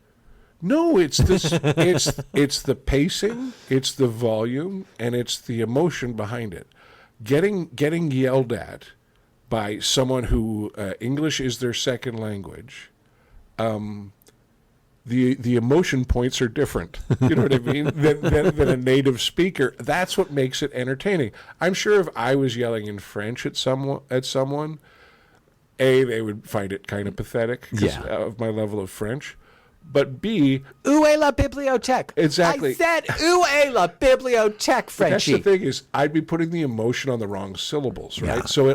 S2: No, it's this. it's the pacing, it's the volume, and it's the emotion behind it. Getting yelled at by someone who English is their second language. The emotion points are different. You know what I mean? than a native speaker. That's what makes it entertaining. I'm sure if I was yelling in French at someone, A, they would find it kind of pathetic because of my level of French. But B,
S1: où est la bibliothèque?
S2: Exactly.
S1: I said, où est la bibliothèque, Frenchie?
S2: That's the thing is, I'd be putting the emotion on the wrong syllables, right?
S1: Yeah.
S2: So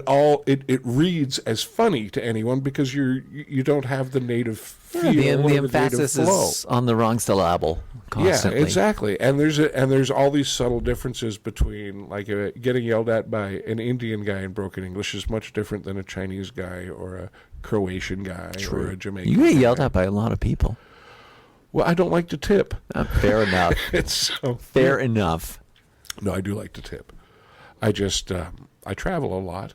S2: it reads as funny to anyone because you don't have the native feel.
S1: The emphasis is on the wrong syllable constantly.
S2: Yeah, exactly. And there's all these subtle differences between like getting yelled at by an Indian guy in broken English is much different than a Chinese guy or a Croatian guy or a Jamaican.
S1: You get yelled at by a lot of people.
S2: Well, I don't like to tip.
S1: Fair enough. Fair
S2: yeah.
S1: enough.
S2: No, I do like to tip. I just I travel a lot,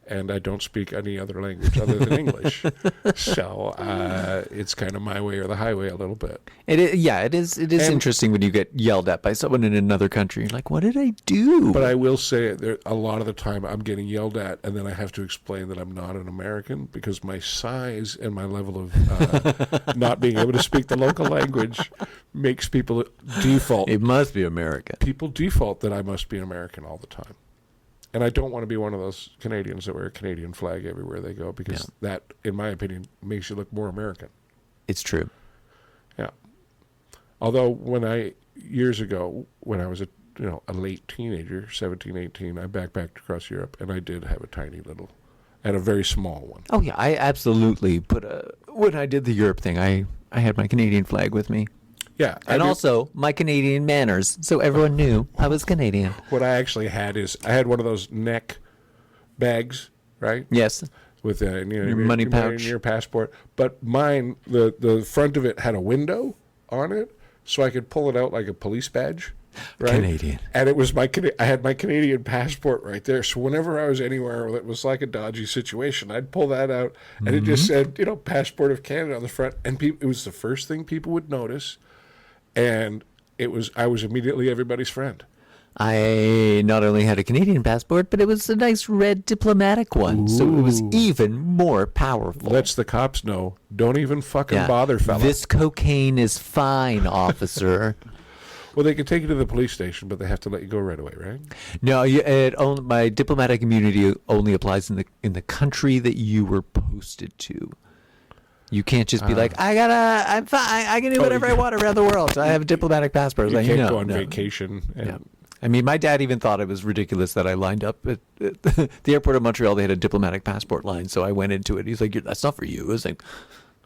S2: and I don't speak any other language other than English. So it's kind of my way or the highway a little bit.
S1: It is interesting when you get yelled at by someone in another country. You're like, what did I do?
S2: But I will say, a lot of the time I'm getting yelled at, and then I have to explain that I'm not an American because my size and my level of not being able to speak the local language makes people default.
S1: It must be American.
S2: People default that I must be American all the time. And I don't want to be one of those Canadians that wear a Canadian flag everywhere they go because that, in my opinion, makes you look more American.
S1: It's true.
S2: Yeah. Although years ago, when I was a late teenager, 17, 18, I backpacked across Europe and I did have a tiny little, and a very small one.
S1: Oh yeah, I absolutely when I did the Europe thing, I had my Canadian flag with me.
S2: Yeah.
S1: And also my Canadian manners, so everyone knew I was Canadian.
S2: What I actually had is I had one of those neck bags, right?
S1: Yes.
S2: With
S1: your money pouch.
S2: Your passport. But mine, the front of it had a window on it, so I could pull it out like a police badge. Right?
S1: Canadian.
S2: And it was I had my Canadian passport right there. So whenever I was anywhere that was like a dodgy situation, I'd pull that out, and it just said, Passport of Canada on the front. And it was the first thing people would notice. And I was immediately everybody's friend.
S1: I not only had a Canadian passport, but it was a nice red diplomatic one. Ooh. So it was even more powerful.
S2: Lets the cops know, don't even fucking bother, fella.
S1: This cocaine is fine, officer.
S2: Well, they can take you to the police station, but they have to let you go right away, right?
S1: No, my diplomatic immunity only applies in the country that you were posted to. You can't just be like, I'm fine. I can do whatever I want around the world. I have a diplomatic passport.
S2: You
S1: like,
S2: can't go on vacation. And
S1: yeah. I mean, my dad even thought it was ridiculous that I lined up at the airport of Montreal. They had a diplomatic passport line, so I went into it. He's like, "That's not for you." I was like,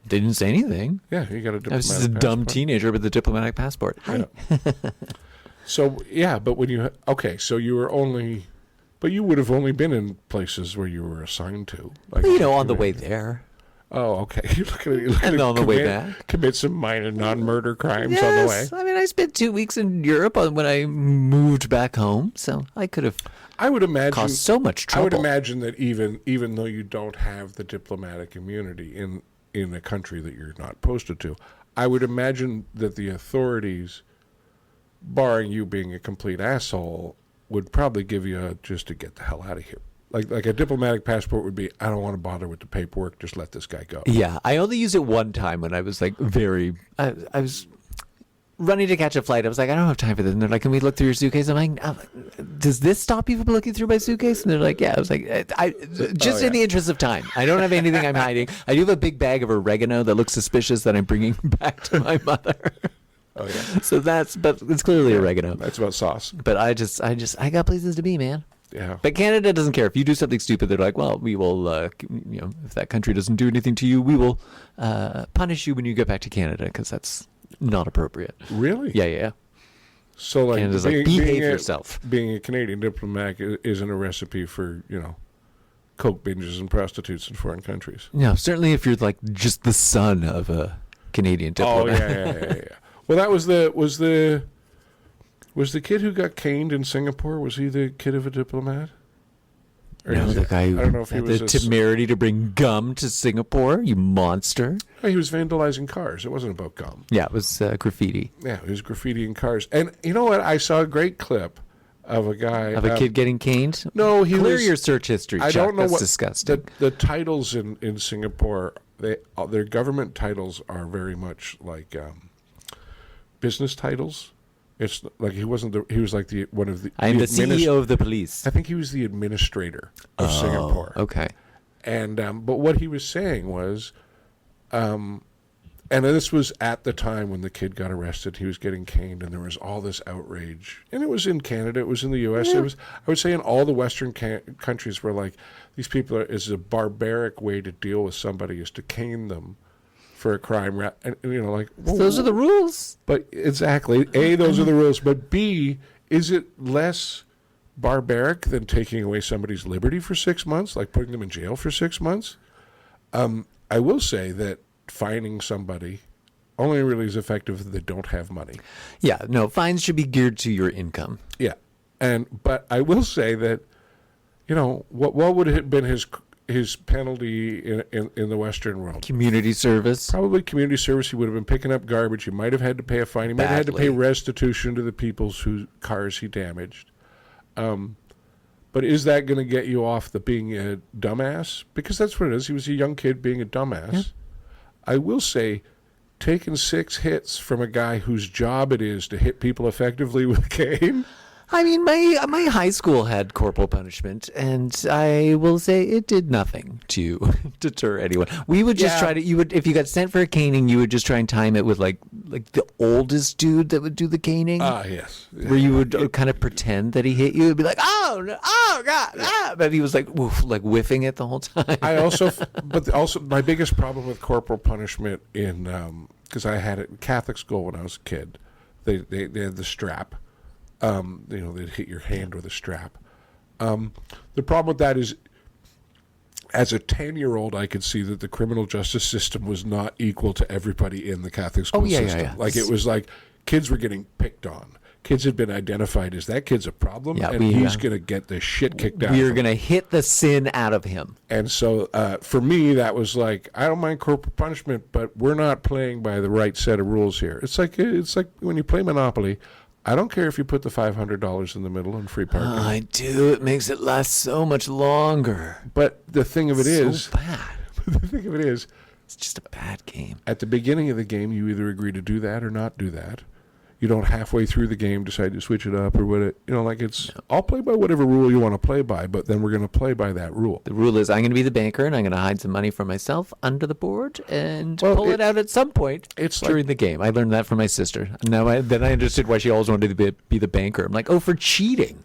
S1: they didn't say anything.
S2: Yeah, you got a diplomatic passport.
S1: I was just a dumb teenager with a diplomatic passport.
S2: Yeah. So, yeah, but when you... Okay, so you were only... But you would have only been in places where you were assigned to.
S1: Like, on the way there.
S2: Oh, okay. You're looking at
S1: and on the way back.
S2: Commit some minor non-murder crimes on the way.
S1: I mean, I spent 2 weeks in Europe when I moved back home, so I could have caused so much trouble.
S2: I would imagine that even though you don't have the diplomatic immunity in a country that you're not posted to, I would imagine that the authorities, barring you being a complete asshole, would probably give you just to get the hell out of here. Like a diplomatic passport would be, I don't want to bother with the paperwork, just let this guy go.
S1: Yeah, I only used it one time when I was like I was running to catch a flight. I was like, I don't have time for this. And they're like, can we look through your suitcase? I'm like, does this stop you from looking through my suitcase? And they're like, yeah. I was like, in the interest of time. I don't have anything I'm hiding. I do have a big bag of oregano that looks suspicious that I'm bringing back to my mother.
S2: Oh yeah.
S1: So but it's clearly oregano.
S2: That's about sauce.
S1: But I got places to be, man.
S2: Yeah.
S1: But Canada doesn't care. If you do something stupid, they're like, well, we will, if that country doesn't do anything to you, we will punish you when you get back to Canada, because that's not appropriate.
S2: Really?
S1: Yeah.
S2: So, like,
S1: Canada's behave yourself.
S2: Being a Canadian diplomat isn't a recipe for, coke binges and prostitutes in foreign countries.
S1: No, certainly if you're, like, just the son of a Canadian diplomat.
S2: Oh, yeah. Well, that was the kid who got caned in Singapore? Was he the kid of a diplomat? Or
S1: no, the guy who
S2: I don't know if he was
S1: the temerity to bring gum to Singapore, you monster.
S2: He was vandalizing cars. It wasn't about gum.
S1: Yeah, it was graffiti.
S2: Yeah, he was graffitiing cars. And you know what? I saw a great clip of a guy...
S1: Of a kid getting caned?
S2: No,
S1: Clear your search history, Chuck.
S2: Don't know
S1: That's
S2: what...
S1: disgusting.
S2: The titles in Singapore, their government titles are very much like business titles. It's like he was like one of the...
S1: I'm the CEO of the police.
S2: I think he was the administrator of Singapore.
S1: Okay.
S2: And but what he was saying was, and this was at the time when the kid got arrested. He was getting caned, and there was all this outrage. And it was in Canada. It was in the U.S. Yeah. It was, I would say, in all the Western countries where, like, these people is a barbaric way to deal with somebody is to cane them for a crime, and like, whoa,
S1: those are the rules.
S2: But exactly, A, those are the rules. But B, is it less barbaric than taking away somebody's liberty for 6 months, like putting them in jail for 6 months? I will say that fining somebody only really is effective if they don't have money.
S1: Yeah, no, fines should be geared to your income.
S2: Yeah, but I will say that, what would have been his penalty in the Western world?
S1: Community service.
S2: Probably community service. He would have been picking up garbage. He might have had to pay a fine. He might have had to pay restitution to the people whose cars he damaged. But is that going to get you off the being a dumbass? Because that's what it is. He was a young kid being a dumbass. Yeah. I will say, taking 6 hits from a guy whose job it is to hit people effectively with a cane...
S1: I mean, my high school had corporal punishment, and I will say it did nothing to deter anyone. We would just try to. If you got sent for a caning, you would just try and time it with like the oldest dude that would do the caning.
S2: Yes.
S1: Where you would kind of pretend that he hit you. It'd be like, oh God, but he was like whiffing it the whole time.
S2: But also my biggest problem with corporal punishment because I had it in Catholic school when I was a kid. They had the strap. They'd hit your hand with a strap. The problem with that is, as a 10-year-old, I could see that the criminal justice system was not equal to everybody in the Catholic school system.
S1: Yeah.
S2: Like, it was like kids were getting picked on. Kids had been identified as that kid's a problem, he's going to get the shit kicked out of him.
S1: We're going to hit the sin out of him.
S2: And so, for me, that was like, I don't mind corporal punishment, but we're not playing by the right set of rules here. It's like when you play Monopoly. I don't care if you put the $500 in the middle on free parking.
S1: I do. It makes it last so much longer.
S2: But the thing of it is...
S1: So bad.
S2: The thing of it is...
S1: It's just a bad game.
S2: At the beginning of the game, you either agree to do that or not do that. You don't halfway through the game decide to switch it up or what I'll play by whatever rule you want to play by, but then we're going to play by that rule.
S1: The rule is I'm going to be the banker and I'm going to hide some money for myself under the board and pull it out at some point during the game. I learned that from my sister. Then I understood why she always wanted to be the banker. I'm like, for cheating.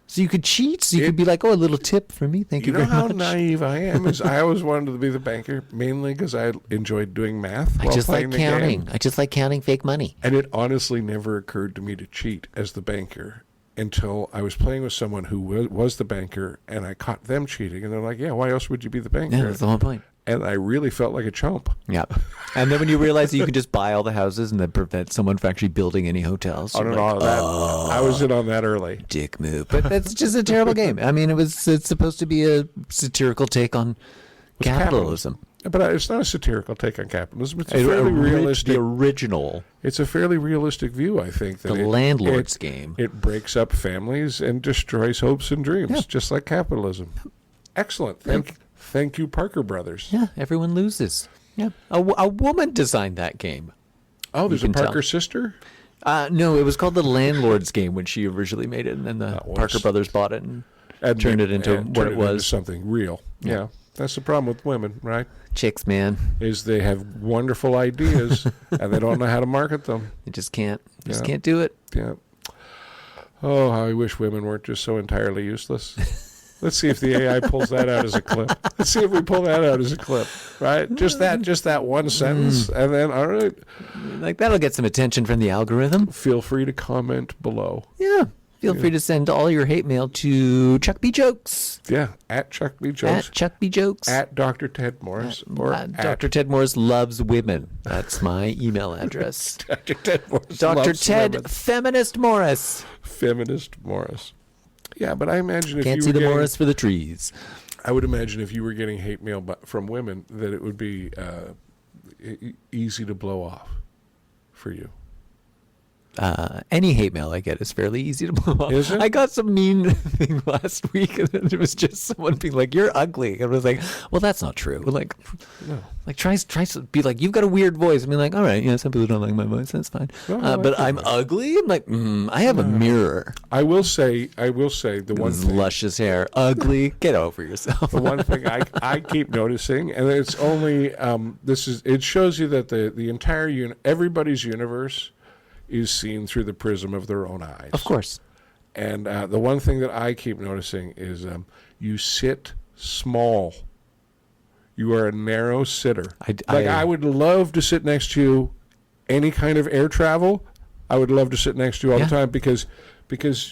S1: So you could cheat, so you could be like, a little tip for me. Thank you very much.
S2: You know how naive I am? I always wanted to be the banker, mainly because I enjoyed doing math while playing the game.
S1: I just like counting fake money.
S2: And it honestly never occurred to me to cheat as the banker until I was playing with someone who was the banker, and I caught them cheating. And they're like, yeah, why else would you be the banker?
S1: Yeah, that's the whole point.
S2: And I really felt like a chump.
S1: Yeah. And then when you realize that you could just buy all the houses and then prevent someone from actually building any hotels.
S2: I was in on that early.
S1: Dick move. But that's just a terrible game. I mean, it's supposed to be a satirical take on capitalism.
S2: But it's not a satirical take on capitalism. It's a fairly realistic.
S1: The original.
S2: It's a fairly realistic view, I think. That
S1: the landlord's game.
S2: It breaks up families and destroys hopes and dreams, just like capitalism. Excellent. Thank you, Parker Brothers.
S1: Yeah, everyone loses. Yeah, a woman designed that game.
S2: Oh, there's a Parker sister?
S1: No, it was called the Landlord's Game when she originally made it, and then the Parker Brothers bought it and turned it into what it was.
S2: Into something real. Yeah, that's the problem with women, right?
S1: Chicks, man.
S2: Is they have wonderful ideas, and they don't know how to market them.
S1: They just can't. Can't do it.
S2: Yeah. Oh, how I wish women weren't just so entirely useless. Let's see if the AI pulls that out as a clip. Let's see if we pull that out as a clip, right? Just that one sentence, and then, all right.
S1: Like, that'll get some attention from the algorithm.
S2: Feel free to comment below.
S1: Yeah. Feel free to send all your hate mail to Chuck B. Jokes.
S2: Yeah, at Chuck B. Jokes.
S1: At Chuck B. Jokes.
S2: At Dr. Ted Morris.
S1: Dr. Ted Morris loves women. That's my email address.
S2: Dr. Ted Morris
S1: Dr. Ted Feminist Morris.
S2: Feminist Morris. Yeah, but I imagine if
S1: Can't see the Morris for the trees.
S2: I would imagine if you were getting hate mail from women, that it would be easy to blow off for you.
S1: Any hate mail I get is fairly easy to blow off.
S2: Is it?
S1: I got some mean thing last week, and it was just someone being like, "You're ugly," and I was like, "Well, that's not true." Tries to be like, "You've got a weird voice," and be like, "All right, yeah, some people don't like my voice, that's fine." But I'm ugly. I'm like, I have a mirror.
S2: I will say the one thing,
S1: luscious hair, ugly. Get over yourself.
S2: The one thing I keep noticing, and it's only it shows you that the entire everybody's universe is seen through the prism of their own eyes.
S1: Of course.
S2: And the one thing that I keep noticing is you sit small. You are a narrow sitter. I would love to sit next to you any kind of air travel. I would love to sit next to you all the time because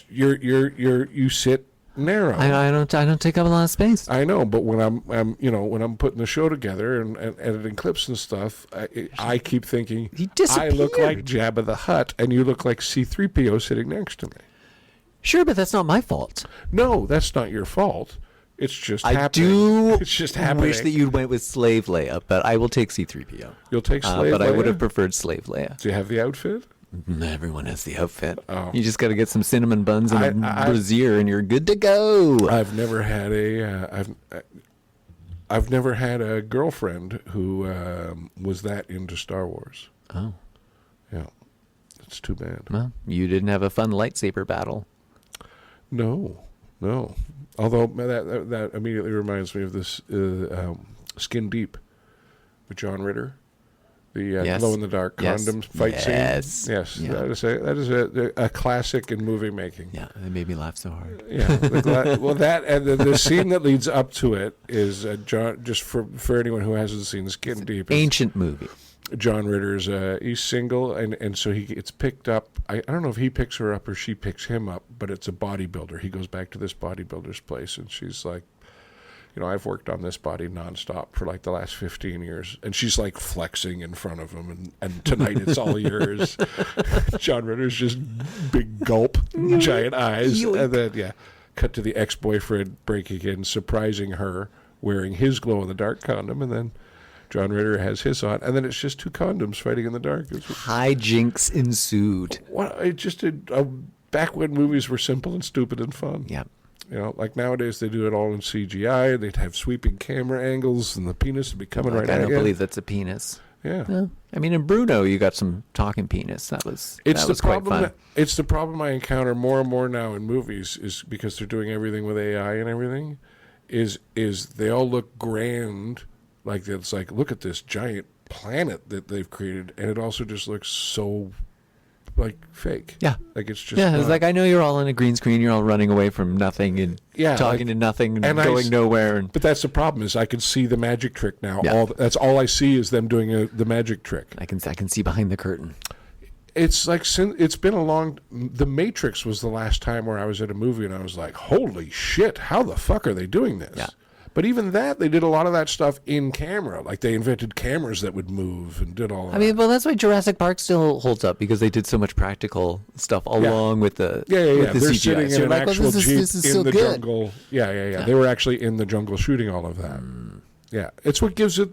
S2: you sit narrow.
S1: I don't take up a lot of space.
S2: I know, but when I'm putting the show together and editing clips and stuff, I keep thinking I look like Jabba the Hutt and you look like C-3PO sitting next to me.
S1: Sure, but that's not my fault.
S2: No, that's not your fault. It's just
S1: happening.
S2: It's just happening.
S1: I wish that you went with Slave Leia, but I will take C-3PO.
S2: You'll take Slave Leia?
S1: But I would have preferred Slave Leia.
S2: Do you have the outfit?
S1: Everyone has the outfit.
S2: Oh.
S1: You just got to get some cinnamon buns and a brassiere, and you're good to go.
S2: I've never had I've never had a girlfriend who was that into Star Wars.
S1: Oh,
S2: yeah, it's too bad.
S1: Well, you didn't have a fun lightsaber battle.
S2: No. Although that immediately reminds me of this Skin Deep with John Ritter. The glow-in-the-dark condom fight scene. Yes, yeah. That is a classic in movie making.
S1: Yeah, it made me laugh so hard.
S2: Yeah, that and the scene that leads up to it is John. Just for anyone who hasn't seen Skin Deep,
S1: ancient movie.
S2: John Ritter's he's single and so he gets picked up. I don't know if he picks her up or she picks him up, but it's a bodybuilder. He goes back to this bodybuilder's place and she's like, I've worked on this body nonstop for like the last 15 years. And she's like flexing in front of him. And tonight it's all yours. John Ritter's just big gulp, giant eyes. And then, cut to the ex-boyfriend breaking in, surprising her, wearing his glow-in-the-dark condom. And then John Ritter has his on. And then it's just two condoms fighting in the dark.
S1: Hijinks ensued.
S2: Back when movies were simple and stupid and fun.
S1: Yeah.
S2: You know, like nowadays they do it all in CGI. They'd have sweeping camera angles, and the penis would be coming right at you.
S1: I don't believe that's a penis.
S2: Yeah.
S1: No. I mean, in Bruno, you got some talking penis. That was quite fun.
S2: It's the problem I encounter more and more now in movies, is because they're doing everything with AI and everything, is they all look grand. Like, it's like, look at this giant planet that they've created, and it also just looks so, like, fake.
S1: Yeah.
S2: Like, it's just
S1: it's like, I know you're all on a green screen, you're all running away from nothing and talking to nothing and going nowhere.
S2: But that's the problem, is I can see the magic trick now. Yeah. That's all I see is them doing the magic trick.
S1: I can see behind the curtain.
S2: It's like, it's been The Matrix was the last time where I was at a movie and I was like, holy shit, how the fuck are they doing this?
S1: Yeah.
S2: But even that, they did a lot of that stuff in camera. Like, they invented cameras that would move and did all that.
S1: I mean, well, that's why Jurassic Park still holds up, because they did so much practical stuff along with the
S2: With the
S1: They're
S2: CGI. Sitting in an actual Jeep
S1: this is
S2: in
S1: so
S2: the
S1: good.
S2: jungle. Yeah. They were actually in the jungle shooting all of that. Yeah. It's what gives it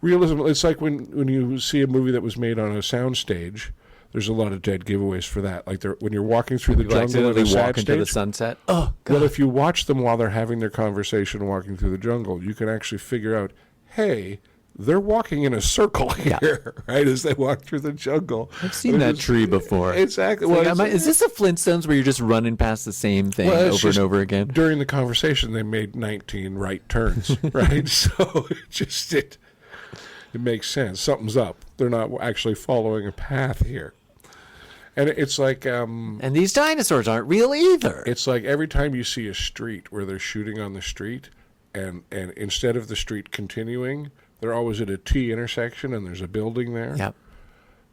S2: realism. It's like when you see a movie that was made on a soundstage, there's a lot of dead giveaways for that. Like, when you're walking through the jungle at a
S1: walk
S2: stage,
S1: into the sunset. Oh, God.
S2: Well, if you watch them while they're having their conversation walking through the jungle, you can actually figure out, hey, they're walking in a circle here, right, as they walk through the jungle.
S1: I've seen that tree before.
S2: Exactly.
S1: Is this a Flintstones where you're just running past the same thing over and over again?
S2: During the conversation, they made 19 right turns, right? So it makes sense. Something's up. They're not actually following a path here. And it's like... and
S1: these dinosaurs aren't real either.
S2: It's like every time you see a street where they're shooting on the street, and instead of the street continuing, they're always at a T intersection and there's a building there.
S1: Yep.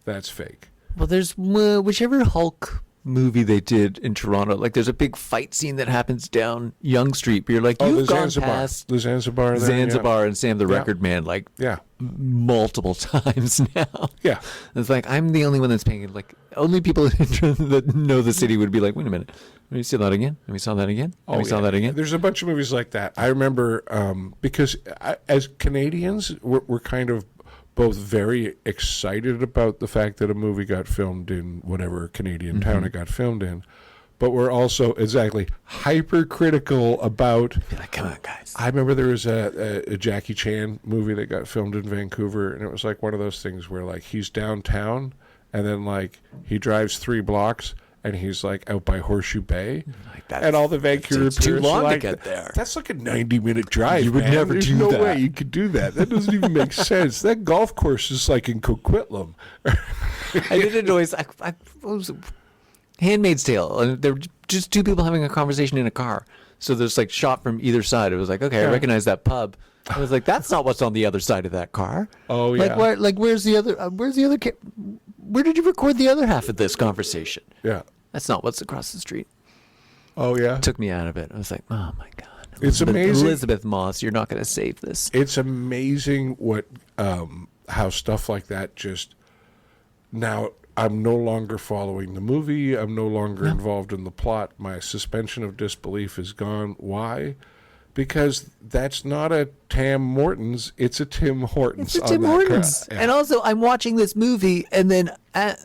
S2: That's fake.
S1: Well, there's whichever Hulk movie they did in Toronto, like there's a big fight scene that happens down Yonge Street, but you're like, you've gone past
S2: the Zanzibar
S1: and Sam the Record Man multiple times now.
S2: Yeah.
S1: It's like, I'm the only one that's paying, like, only people that know the city would be like, wait a minute, let me see that again. And we saw that again. And we saw that again.
S2: There's a bunch of movies like that. I remember because as Canadians, we're kind of both very excited about the fact that a movie got filmed in whatever Canadian town it got filmed in, but we're also hypercritical about.
S1: Be like, come on, guys.
S2: I remember there was a Jackie Chan movie that got filmed in Vancouver, and it was like one of those things where, like, he's downtown, and then, like, he drives 3 blocks, and he's like out by Horseshoe Bay, and all the Vancouver
S1: it's too long
S2: to
S1: get there.
S2: That's like a 90-minute drive.
S1: You would never
S2: There's
S1: do
S2: no
S1: that.
S2: way you could do that. That doesn't even make sense. That golf course is like in Coquitlam.
S1: I didn't always. What was it? Handmaid's Tale, and there were just 2 people having a conversation in a car. So there's like shot from either side. It was like, okay, I recognize that pub. I was like, that's not what's on the other side of that car.
S2: Oh yeah.
S1: Where's the other? Where did you record the other half of this conversation?
S2: Yeah.
S1: That's not what's across the street.
S2: Oh yeah.
S1: It took me out of it. I was like, oh my God.
S2: It's amazing.
S1: Elizabeth Moss, you're not going to save this.
S2: It's amazing what how stuff like that just now. I'm no longer following the movie. I'm no longer involved in the plot. My suspension of disbelief is gone. Why? Because that's not a Tam Hortons. It's a Tim Hortons.
S1: It's a Tim Hortons. Yeah. And also, I'm watching this movie, and then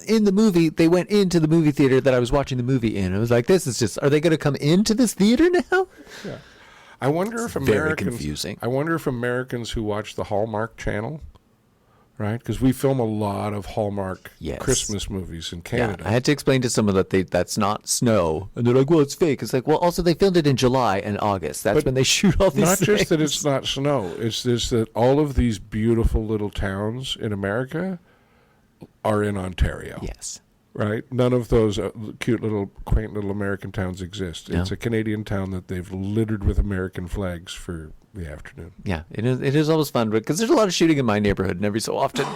S1: in the movie, they went into the movie theater that I was watching the movie in. I was like, this is just, are they going to come into this theater now? Yeah.
S2: I wonder if
S1: very confusing.
S2: I wonder if Americans who watch the Hallmark Channel, right? Because we film a lot of Hallmark Christmas movies in Canada.
S1: Yeah, I had to explain to someone that that's not snow. And they're like, well, it's fake. It's like, well, also they filmed it in July and August. That's when they shoot all these things.
S2: Not just that it's not snow. It's just that all of these beautiful little towns in America are in Ontario.
S1: Yes.
S2: Right? None of those cute little, quaint little American towns exist. It's a Canadian town that they've littered with American flags for the afternoon.
S1: Yeah, it is always fun because there's a lot of shooting in my neighborhood, and every so often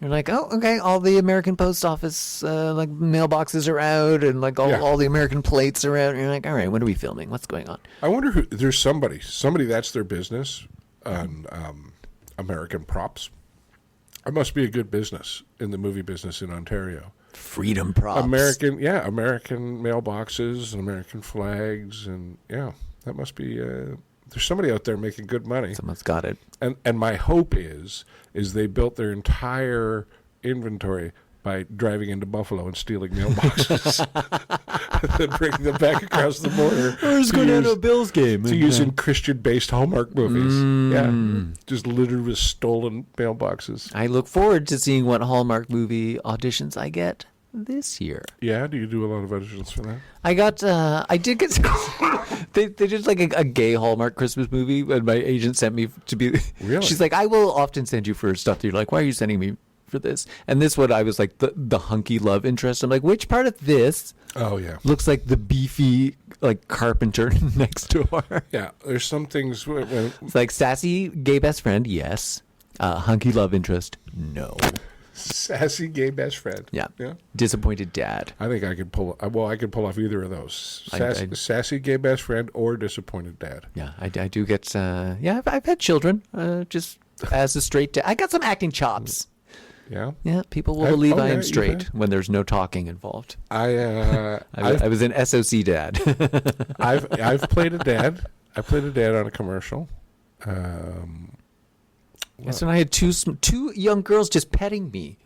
S1: you're like, oh, okay, all the American post office like mailboxes are out, and like all the American plates are out, and you're like, all right, when are we filming? What's going on?
S2: I wonder who there's somebody that's their business on American props. It must be a good business in the movie business in Ontario.
S1: Freedom props.
S2: American mailboxes and American flags, and that must be. There's somebody out there making good money.
S1: Someone's got it.
S2: And my hope is they built their entire inventory by driving into Buffalo and stealing mailboxes. then bringing them back across the border.
S1: We're just going to a Bills game.
S2: To use in Christian-based Hallmark movies. Yeah, just littered with stolen mailboxes.
S1: I look forward to seeing what Hallmark movie auditions I get this year.
S2: Yeah, do you do a lot of auditions for that?
S1: I did get they did like a gay Hallmark Christmas movie, and my agent sent me to be.
S2: Really?
S1: She's like, I will often send you for stuff that you're like, why are you sending me for this? And this one, I was like the hunky love interest. I'm like, which part of this?
S2: Oh yeah,
S1: looks like the beefy like carpenter next door.
S2: Yeah, there's some things.
S1: It's like sassy gay best friend, yes. Hunky love interest, no.
S2: Sassy gay best friend.
S1: Yeah. Disappointed dad.
S2: I think I could pull. Well, I could pull off either of those. Sassy gay best friend or disappointed dad.
S1: Yeah, I do get. I've had children. Just as a straight dad, I got some acting chops.
S2: Yeah.
S1: Yeah. People will believe I am straight when there's no talking involved.
S2: I
S1: was an SOC dad.
S2: I've played a dad. I played a dad on a commercial.
S1: Yes, and I had two young girls just petting me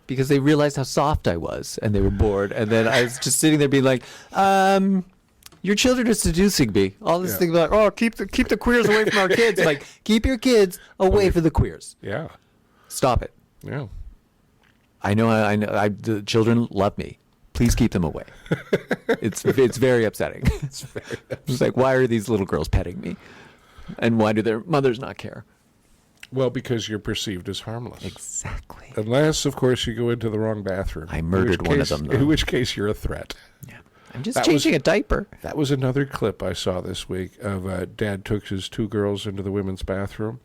S1: because they realized how soft I was, and they were bored. And then I was just sitting there being like, "Your children are seducing me." All this thing about, "Oh, keep the queers away from our kids." Like, keep your kids away from the queers.
S2: Yeah.
S1: Stop it.
S2: Yeah.
S1: I know. The children love me. Please keep them away. It's very upsetting. It's like, why are these little girls petting me, and why do their mothers not care?
S2: Well, because you're perceived as harmless.
S1: Exactly.
S2: Unless, of course, you go into the wrong bathroom.
S1: I murdered one of them, though.
S2: In which case, you're a threat.
S1: Yeah. I'm just changing a diaper.
S2: That was another clip I saw this week of dad took his two girls into the women's bathroom.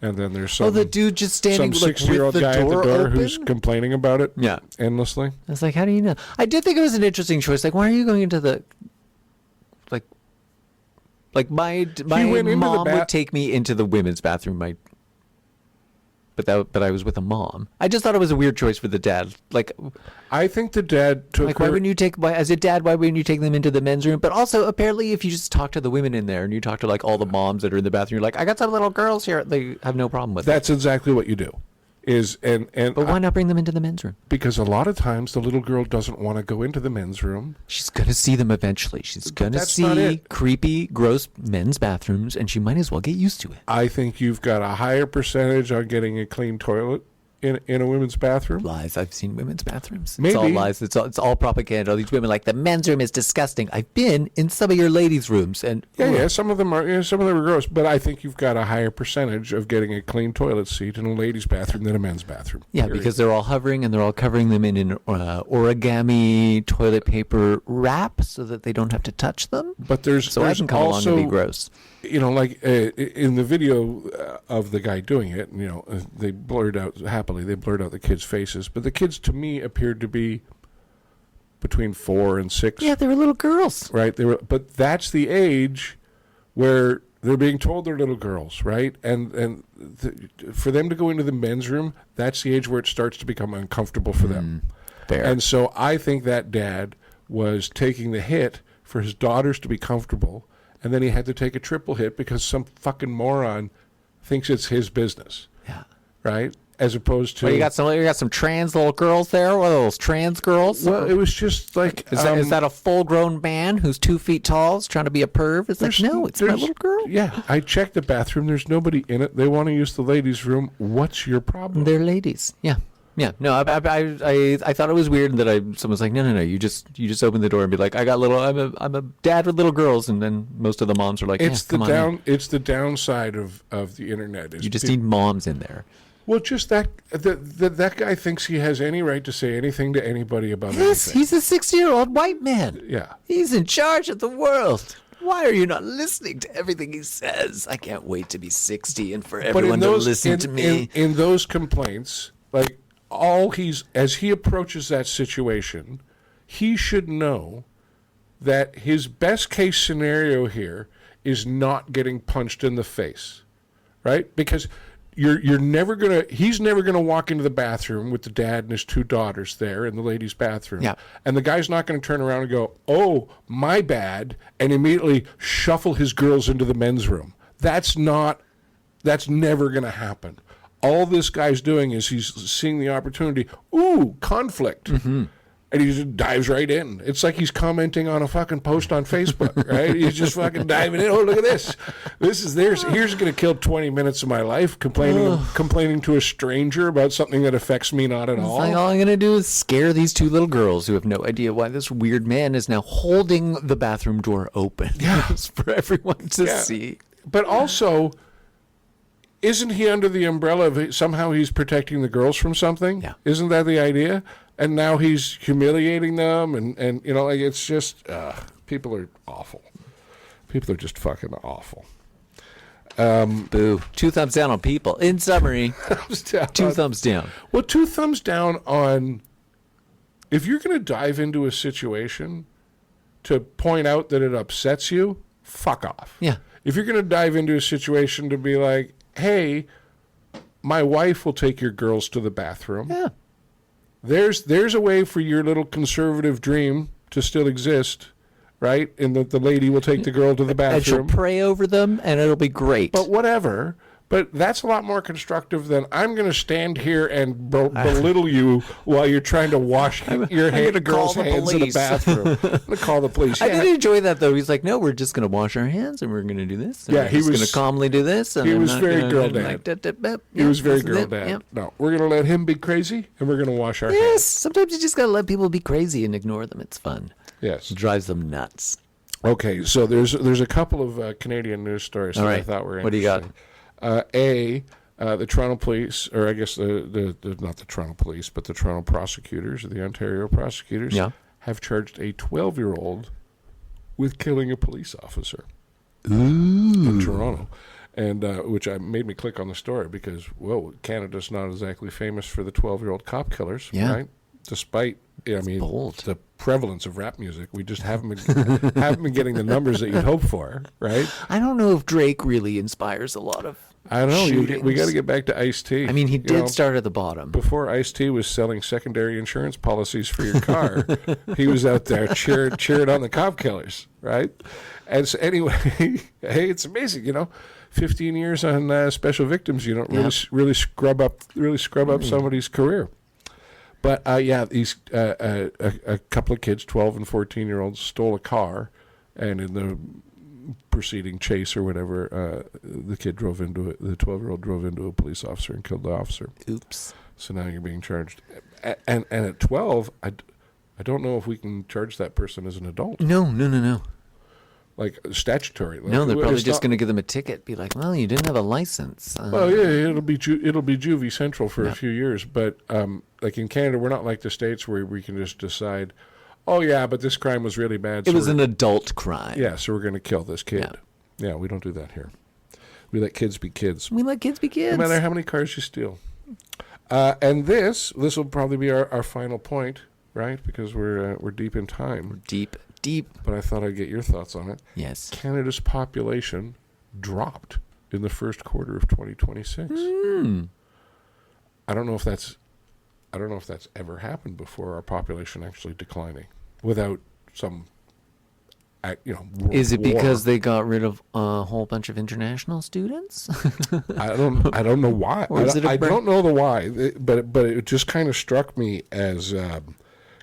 S2: And then there's some,
S1: the dude just standing
S2: some 60-year-old guy at the door
S1: open?
S2: Who's complaining about it endlessly.
S1: I was like, how do you know? I did think it was an interesting choice. Like, why are you going into the... Like my mom would take me into the women's bathroom. But I was with a mom. I just thought it was a weird choice for the dad. Like,
S2: I think the dad took.
S1: Like, why wouldn't you take? As a dad, why wouldn't you take them into the men's room? But also, apparently, if you just talk to the women in there and you talk to like all the moms that are in the bathroom, you're like, I got some little girls here. They have no problem with
S2: That's exactly what you do. But
S1: why not bring them into the men's room?
S2: Because a lot of times the little girl doesn't want to go into the men's room.
S1: She's going to see them eventually. She's going to see creepy, gross men's bathrooms, and she might as well get used to it.
S2: I think you've got a higher percentage on getting a clean toilet in a women's bathroom.
S1: Lies. I've seen women's bathrooms.
S2: Maybe.
S1: It's all lies. It's all propaganda. All these women like, the men's room is disgusting. I've been in some of your ladies' rooms, and
S2: some of them are gross. But I think you've got a higher percentage of getting a clean toilet seat in a ladies' bathroom than a men's bathroom.
S1: Yeah, because they're all hovering and they're all covering them in an origami toilet paper wrap so that they don't have to touch them.
S2: But there's
S1: I can come
S2: also,
S1: along and be gross.
S2: You know, like in the video of the guy doing it, you know, they blurred out the kids' faces, but the kids to me appeared to be between 4 and 6.
S1: Yeah, they were little girls.
S2: Right, but that's the age where they're being told they're little girls, right? And for them to go into the men's room, that's the age where it starts to become uncomfortable for them.
S1: Fair.
S2: And so I think that dad was taking the hit for his daughters to be comfortable. And then he had to take a triple hit because some fucking moron thinks it's his business.
S1: Yeah.
S2: Right? As opposed to...
S1: Well, you got some trans little girls there? What are those, trans girls?
S2: Well, it was just like...
S1: Is that a full-grown man who's 2 feet tall is trying to be a perv? It's like, no, it's my little girl.
S2: Yeah, I checked the bathroom. There's nobody in it. They want to use the ladies' room. What's your problem?
S1: They're ladies. Yeah. Yeah, no, I thought it was weird that someone was like, no, you just open the door and be like, I'm a dad with little girls, and then most of the moms are like,
S2: it's the downside of the internet.
S1: You just need moms in there.
S2: Well, just that guy thinks he has any right to say anything to anybody about anything.
S1: He's a 60-year-old white man.
S2: Yeah,
S1: he's in charge of the world. Why are you not listening to everything he says? I can't wait to be 60 and for everyone to listen to me.
S2: In those complaints, like. As he approaches that situation, he should know that his best case scenario here is not getting punched in the face, right? Because he's never gonna walk into the bathroom with the dad and his 2 daughters there in the ladies' bathroom, and the guy's not going to turn around and go, "Oh, my bad," and immediately shuffle his girls into the men's room. That's never going to happen. All this guy's doing is he's seeing the opportunity. Ooh, conflict. Mm-hmm. And he just dives right in. It's like he's commenting on a fucking post on Facebook, right? He's just fucking diving in. Oh, look at this. Here's going to kill 20 minutes of my life complaining to a stranger about something that affects me not at all.
S1: Like, all I'm going to do is scare these two little girls who have no idea why this weird man is now holding the bathroom door open for everyone to see.
S2: But also, isn't he under the umbrella of somehow he's protecting the girls from something?
S1: Yeah.
S2: Isn't that the idea? And now he's humiliating them, and you know, like, it's just people are awful. People are just fucking awful.
S1: Boo! 2 thumbs down on people. In summary, 2 thumbs down.
S2: Well, 2 thumbs down on if you're going to dive into a situation to point out that it upsets you, fuck off.
S1: Yeah.
S2: If you're going to dive into a situation to be like, hey, my wife will take your girls to the bathroom.
S1: Yeah.
S2: There's a way for your little conservative dream to still exist, right? And the lady will take the girl to the bathroom.
S1: And she'll pray over them, and it'll be great.
S2: But whatever. But that's a lot more constructive than I'm going to stand here and belittle you while you're trying to wash your girl's hands in the bathroom. I'm going to call the police.
S1: I did enjoy that, though. He's like, no, we're just going to wash our hands, and we're going to do this. And
S2: he was
S1: going to calmly do this. And
S2: he was very girl dad. He was very girl dad.
S1: Yep.
S2: No, we're going to let him be crazy, and we're going to wash our hands.
S1: Yes, sometimes you just got to let people be crazy and ignore them. It's fun.
S2: Yes.
S1: It drives them nuts.
S2: Okay, so there's a couple of Canadian news stories that I thought were interesting.
S1: What do you got?
S2: The Toronto police, or I guess the not the Toronto police, but the Toronto prosecutors, the Ontario prosecutors, have charged a 12-year-old with killing a police officer in Toronto, and which made me click on the story because, whoa, Canada's not exactly famous for the 12-year-old cop killers, right? Despite, the prevalence of rap music, we just haven't been getting the numbers that you'd hope for, right?
S1: I don't know if Drake really inspires a lot of
S2: I don't know.
S1: shootings.
S2: We got to get back to Ice-T.
S1: I mean, he did start at the bottom.
S2: Before Ice-T was selling secondary insurance policies for your car, he was out there cheering on the cop killers, right? And so anyway, hey, it's amazing, 15 years on special victims, you don't really scrub up somebody's career. But these a couple of kids, 12 and 14-year-olds, stole a car, and in the preceding chase or whatever, the 12-year-old drove into a police officer and killed the officer.
S1: Oops.
S2: So now you're being charged. And at 12, I don't know if we can charge that person as an adult.
S1: No.
S2: Like statutory.
S1: No, they're probably just going to give them a ticket. Be like, well, you didn't have a license.
S2: Well, yeah, it'll be juvie central for a few years. But like in Canada, we're not like the States where we can just decide, oh, yeah, but this crime was really bad.
S1: It was an adult crime.
S2: Yeah, so we're going to kill this kid. Yeah, we don't do that here. We let kids be kids.
S1: We let kids be kids.
S2: No matter how many cars you steal. And this will probably be our final point, right? Because we're deep in time.
S1: We're deep.
S2: But I thought I'd get your thoughts on it.
S1: Yes.
S2: Canada's population dropped in the first quarter of 2026. I don't know if that's ever happened before, our population actually declining without some
S1: Is it because they got rid of a whole bunch of international students?
S2: I don't know why. I don't know the why, but it just kind of struck me as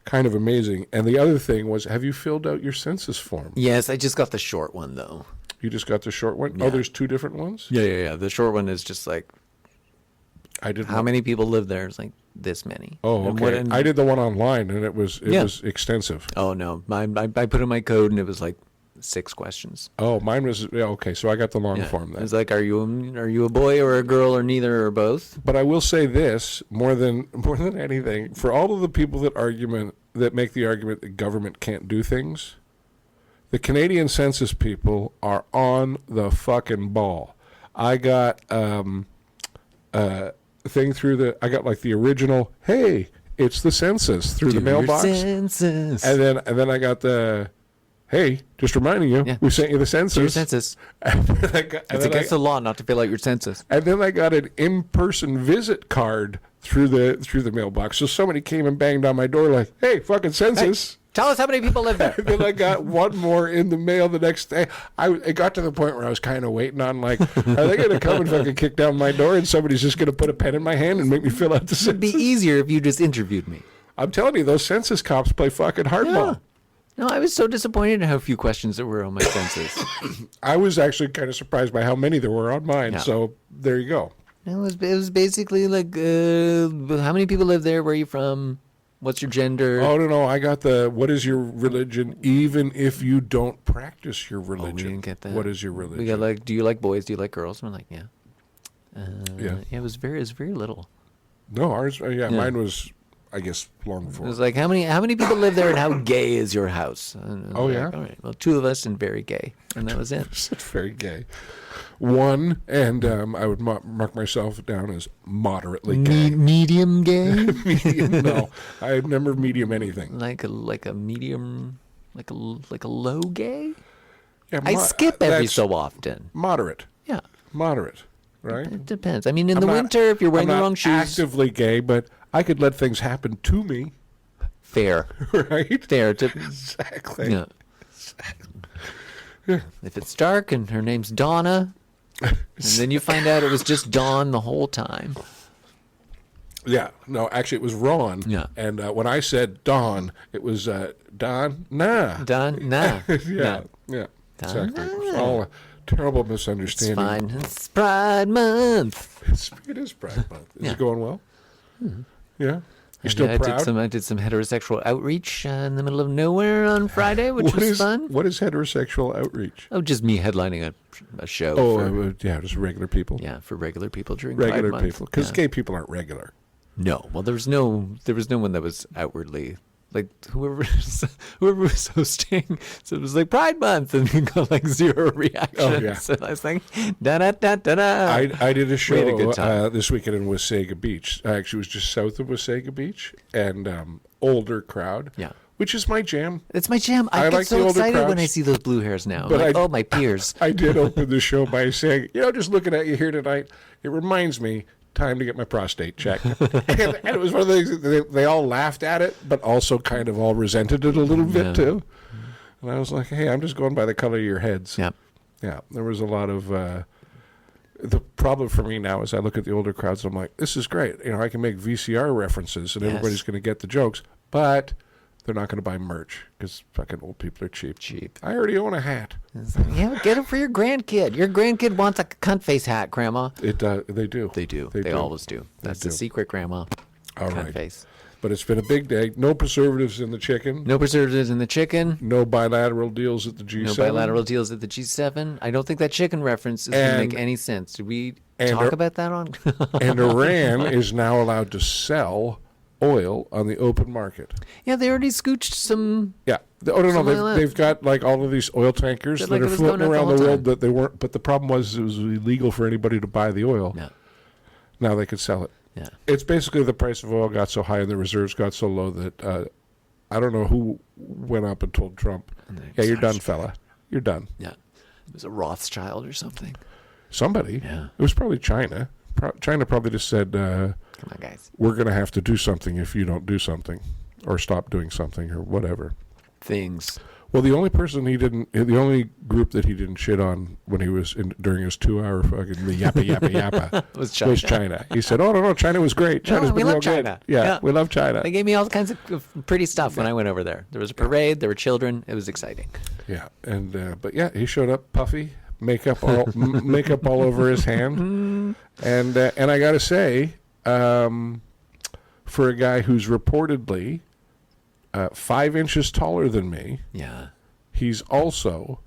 S2: kind of amazing. And the other thing was, have you filled out your census form?
S1: Yes, I just got the short one though.
S2: You just got the short one?
S1: Yeah.
S2: Oh, there's 2 different ones?
S1: Yeah. The short one is just like, how many people live there? It's like this many.
S2: Oh, okay. I did the one online, and it was extensive.
S1: Oh no, mine. I put in my code, and it was like 6 questions.
S2: Oh, mine was okay. So I got the long form then.
S1: It's like, are you a boy or a girl or neither or both?
S2: But I will say this more than anything, for all of the people that make the argument that government can't do things, the Canadian census people are on the fucking ball. I got thing I got like the original, hey, it's the census through the mailbox.
S1: Census.
S2: And then I got the, hey, just reminding you, we sent you the census.
S1: Your census. It's against the law not to fill out your census.
S2: And then I got an in-person visit card through the mailbox. So somebody came and banged on my door like, hey, fucking census.
S1: Hey, tell us how many people live there.
S2: And then I got one more in the mail the next day. It got to the point where I was kind of waiting on, like, are they going to come and fucking kick down my door and somebody's just going to put a pen in my hand and make me fill out the census?
S1: It'd be easier if you just interviewed me.
S2: I'm telling you, those census cops play fucking hardball.
S1: Yeah. No, I was so disappointed at how few questions there were on my census.
S2: I was actually kind of surprised by how many there were on mine.
S1: Yeah.
S2: So there you go.
S1: It was basically like, how many people live there? Where are you from? What's your gender?
S2: Oh, no. I got what is your religion, even if you don't practice your religion?
S1: We didn't get that.
S2: What is your religion?
S1: We got like, do you like boys? Do you like girls? And I'm like, yeah.
S2: Yeah.
S1: It was very little.
S2: No, ours, mine was, I guess, long before.
S1: It was like, how many people live there and how gay is your house? And
S2: Oh,
S1: like,
S2: yeah?
S1: all right. Well, 2 of us and very gay. And that was it.
S2: It's very gay. 1, and I would mark myself down as moderately gay.
S1: Medium gay?
S2: Medium? No, I never medium anything.
S1: like a medium, like a low gay?
S2: Yeah,
S1: I skip every
S2: that's
S1: so often.
S2: moderate.
S1: Yeah.
S2: Moderate, right?
S1: It depends. I mean, in
S2: I'm
S1: the
S2: not-
S1: winter, if you're wearing
S2: I'm
S1: the
S2: not
S1: wrong shoes.
S2: actively gay, but I could let things happen to me,
S1: Fair.
S2: right?
S1: Fair.
S2: Exactly.
S1: Yeah. If it's dark and her name's Donna, and then you find out it was just Dawn the whole time.
S2: Yeah. No, actually, it was Ron.
S1: Yeah.
S2: And when I said Dawn, it was Don. Nah.
S1: Dawn? Nah.
S2: Yeah.
S1: Nah.
S2: Yeah.
S1: Don,
S2: Exactly. It was
S1: nah.
S2: all a terrible
S1: It's
S2: misunderstanding.
S1: fine. It's Pride Month.
S2: It is Pride Month. Is
S1: Yeah.
S2: it going well? Yeah. You
S1: And
S2: still
S1: I
S2: proud?
S1: did some heterosexual outreach in the middle of nowhere on Friday, which was fun.
S2: What is heterosexual outreach?
S1: Oh, just me headlining a show.
S2: Oh,
S1: for,
S2: just regular people.
S1: yeah, for regular people during
S2: Regular
S1: Pride Month.
S2: people, because
S1: Yeah.
S2: gay people aren't regular.
S1: No, well, there was no one that was outwardly like whoever was hosting. So it was like Pride Month, and you got like 0 reactions.
S2: Oh, yeah.
S1: So I was like, da da da da da.
S2: I did a show
S1: We had a good time.
S2: this weekend in Wasaga Beach. Actually, it was just south of Wasaga Beach, and older crowd.
S1: Yeah.
S2: Which is my jam.
S1: It's my jam. I get
S2: like
S1: so
S2: the older
S1: excited when
S2: crowds.
S1: I see those blue hairs now. I'm
S2: But
S1: like,
S2: I-
S1: oh, my peers.
S2: I did open the show by saying, just looking at you here tonight, it reminds me, time to get my prostate checked. and it was one of the things that they all laughed at it, but also kind of all resented it a little bit
S1: Yeah.
S2: too. And I was like, hey, I'm just going by the color of your heads.
S1: Yeah.
S2: Yeah, there was a lot of... the problem for me now is I look at the older crowds and I'm like, this is great. I can make VCR references and
S1: Yes.
S2: everybody's going to get the jokes, but they're not going to buy merch because fucking old people are cheap.
S1: Cheap.
S2: I already own a hat.
S1: It's like, yeah, get it for your grandkid. Your grandkid wants a cunt face hat, Grandma.
S2: They do.
S1: They do. They always do. That's the
S2: do.
S1: secret, Grandma.
S2: All
S1: Cunt
S2: right.
S1: face.
S2: But it's been a big day. No preservatives in the chicken.
S1: No preservatives in the chicken.
S2: No bilateral deals at the G7.
S1: No bilateral deals at the G7. I don't think that chicken reference is going to make any sense. Did we talk about that on?
S2: And Iran is now allowed to sell oil on the open market.
S1: Yeah, they already scooched some.
S2: Yeah. Oh, no,
S1: Something like that.
S2: they've got like all of these oil tankers
S1: That,
S2: that
S1: like,
S2: are
S1: it was
S2: floating
S1: going out the
S2: around the
S1: whole
S2: world
S1: time.
S2: that they weren't. But the problem was it was illegal for anybody to buy the oil.
S1: Yeah.
S2: Now they could sell it.
S1: Yeah.
S2: It's basically the price of oil got so high and the reserves got so low that I don't know who went up and told Trump, yeah, you're done, fella. You're done.
S1: Yeah. It was a Rothschild or something.
S2: Somebody.
S1: Yeah.
S2: It was probably China. China probably just said,
S1: Come on, guys.
S2: we're going to have to do something if you don't do something or stop doing something or whatever.
S1: Things.
S2: Well, the only group that he didn't shit on when he was during his 2-hour fucking yappa yappa
S1: Was China.
S2: was China. He said, "Oh no, China was great. China's
S1: we
S2: been
S1: love
S2: real good.
S1: China.
S2: Yeah,
S1: Yeah.
S2: we love China."
S1: They gave me all kinds of pretty stuff when I went over there. There was a parade. There were children. It was exciting.
S2: Yeah, and but yeah, he showed up puffy, makeup all over his hand, and I got to say, for a guy who's reportedly 5 inches taller than me.
S1: Yeah.
S2: He's also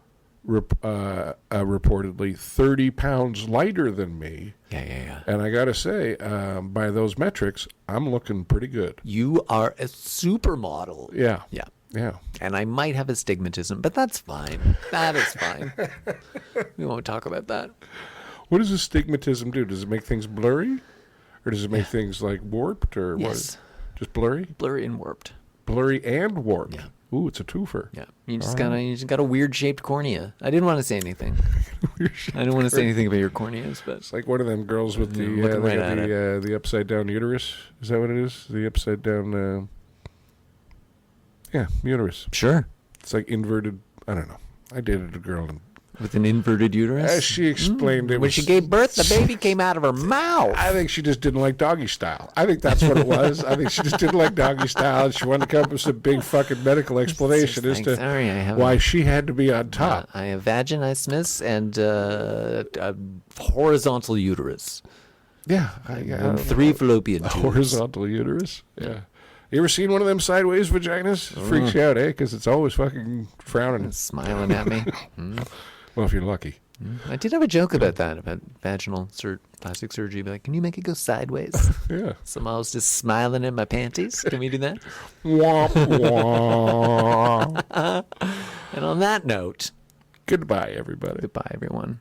S2: reportedly 30 pounds lighter than me.
S1: Yeah.
S2: And I got to say, by those metrics, I'm looking pretty good.
S1: You are a supermodel.
S2: Yeah.
S1: Yeah.
S2: Yeah.
S1: And I might have astigmatism, but that's fine. That is fine. We won't talk about that.
S2: What does astigmatism do? Does it make things blurry? Or does it make things like warped? Or
S1: Yes.
S2: what? Just blurry?
S1: Blurry and warped.
S2: Blurry and warped.
S1: Yeah.
S2: Ooh, it's a twofer.
S1: Yeah. You just got a weird shaped cornea. I didn't want to say anything. I didn't want to say anything about your corneas, but
S2: It's like one of them girls with the
S1: looking right at
S2: the upside down uterus. Is that what it is? The upside down uterus.
S1: sure.
S2: It's like inverted. I don't know. I dated a girl and
S1: With an inverted uterus?
S2: As she explained it.
S1: When she gave birth, the baby came out of her mouth.
S2: I think she just didn't like doggy style. I think that's what it was. I think she just didn't like doggy style, and she wanted to come up with some big fucking medical explanation as to why she had to be on top.
S1: I have vaginismus and a horizontal uterus.
S2: Yeah.
S1: And 3 fallopian tubes.
S2: Horizontal uterus? Yeah. You ever seen one of them sideways vaginas? Freaks you out, eh? Because it's always fucking frowning.
S1: Smiling at me.
S2: Well, if you're lucky.
S1: I did have a joke about that, about vaginal plastic surgery. Be like, can you make it go sideways?
S2: Yeah.
S1: So I was just smiling in my panties. Can we do that?
S2: Womp, womp.
S1: And on that note,
S2: goodbye, everybody.
S1: Goodbye, everyone.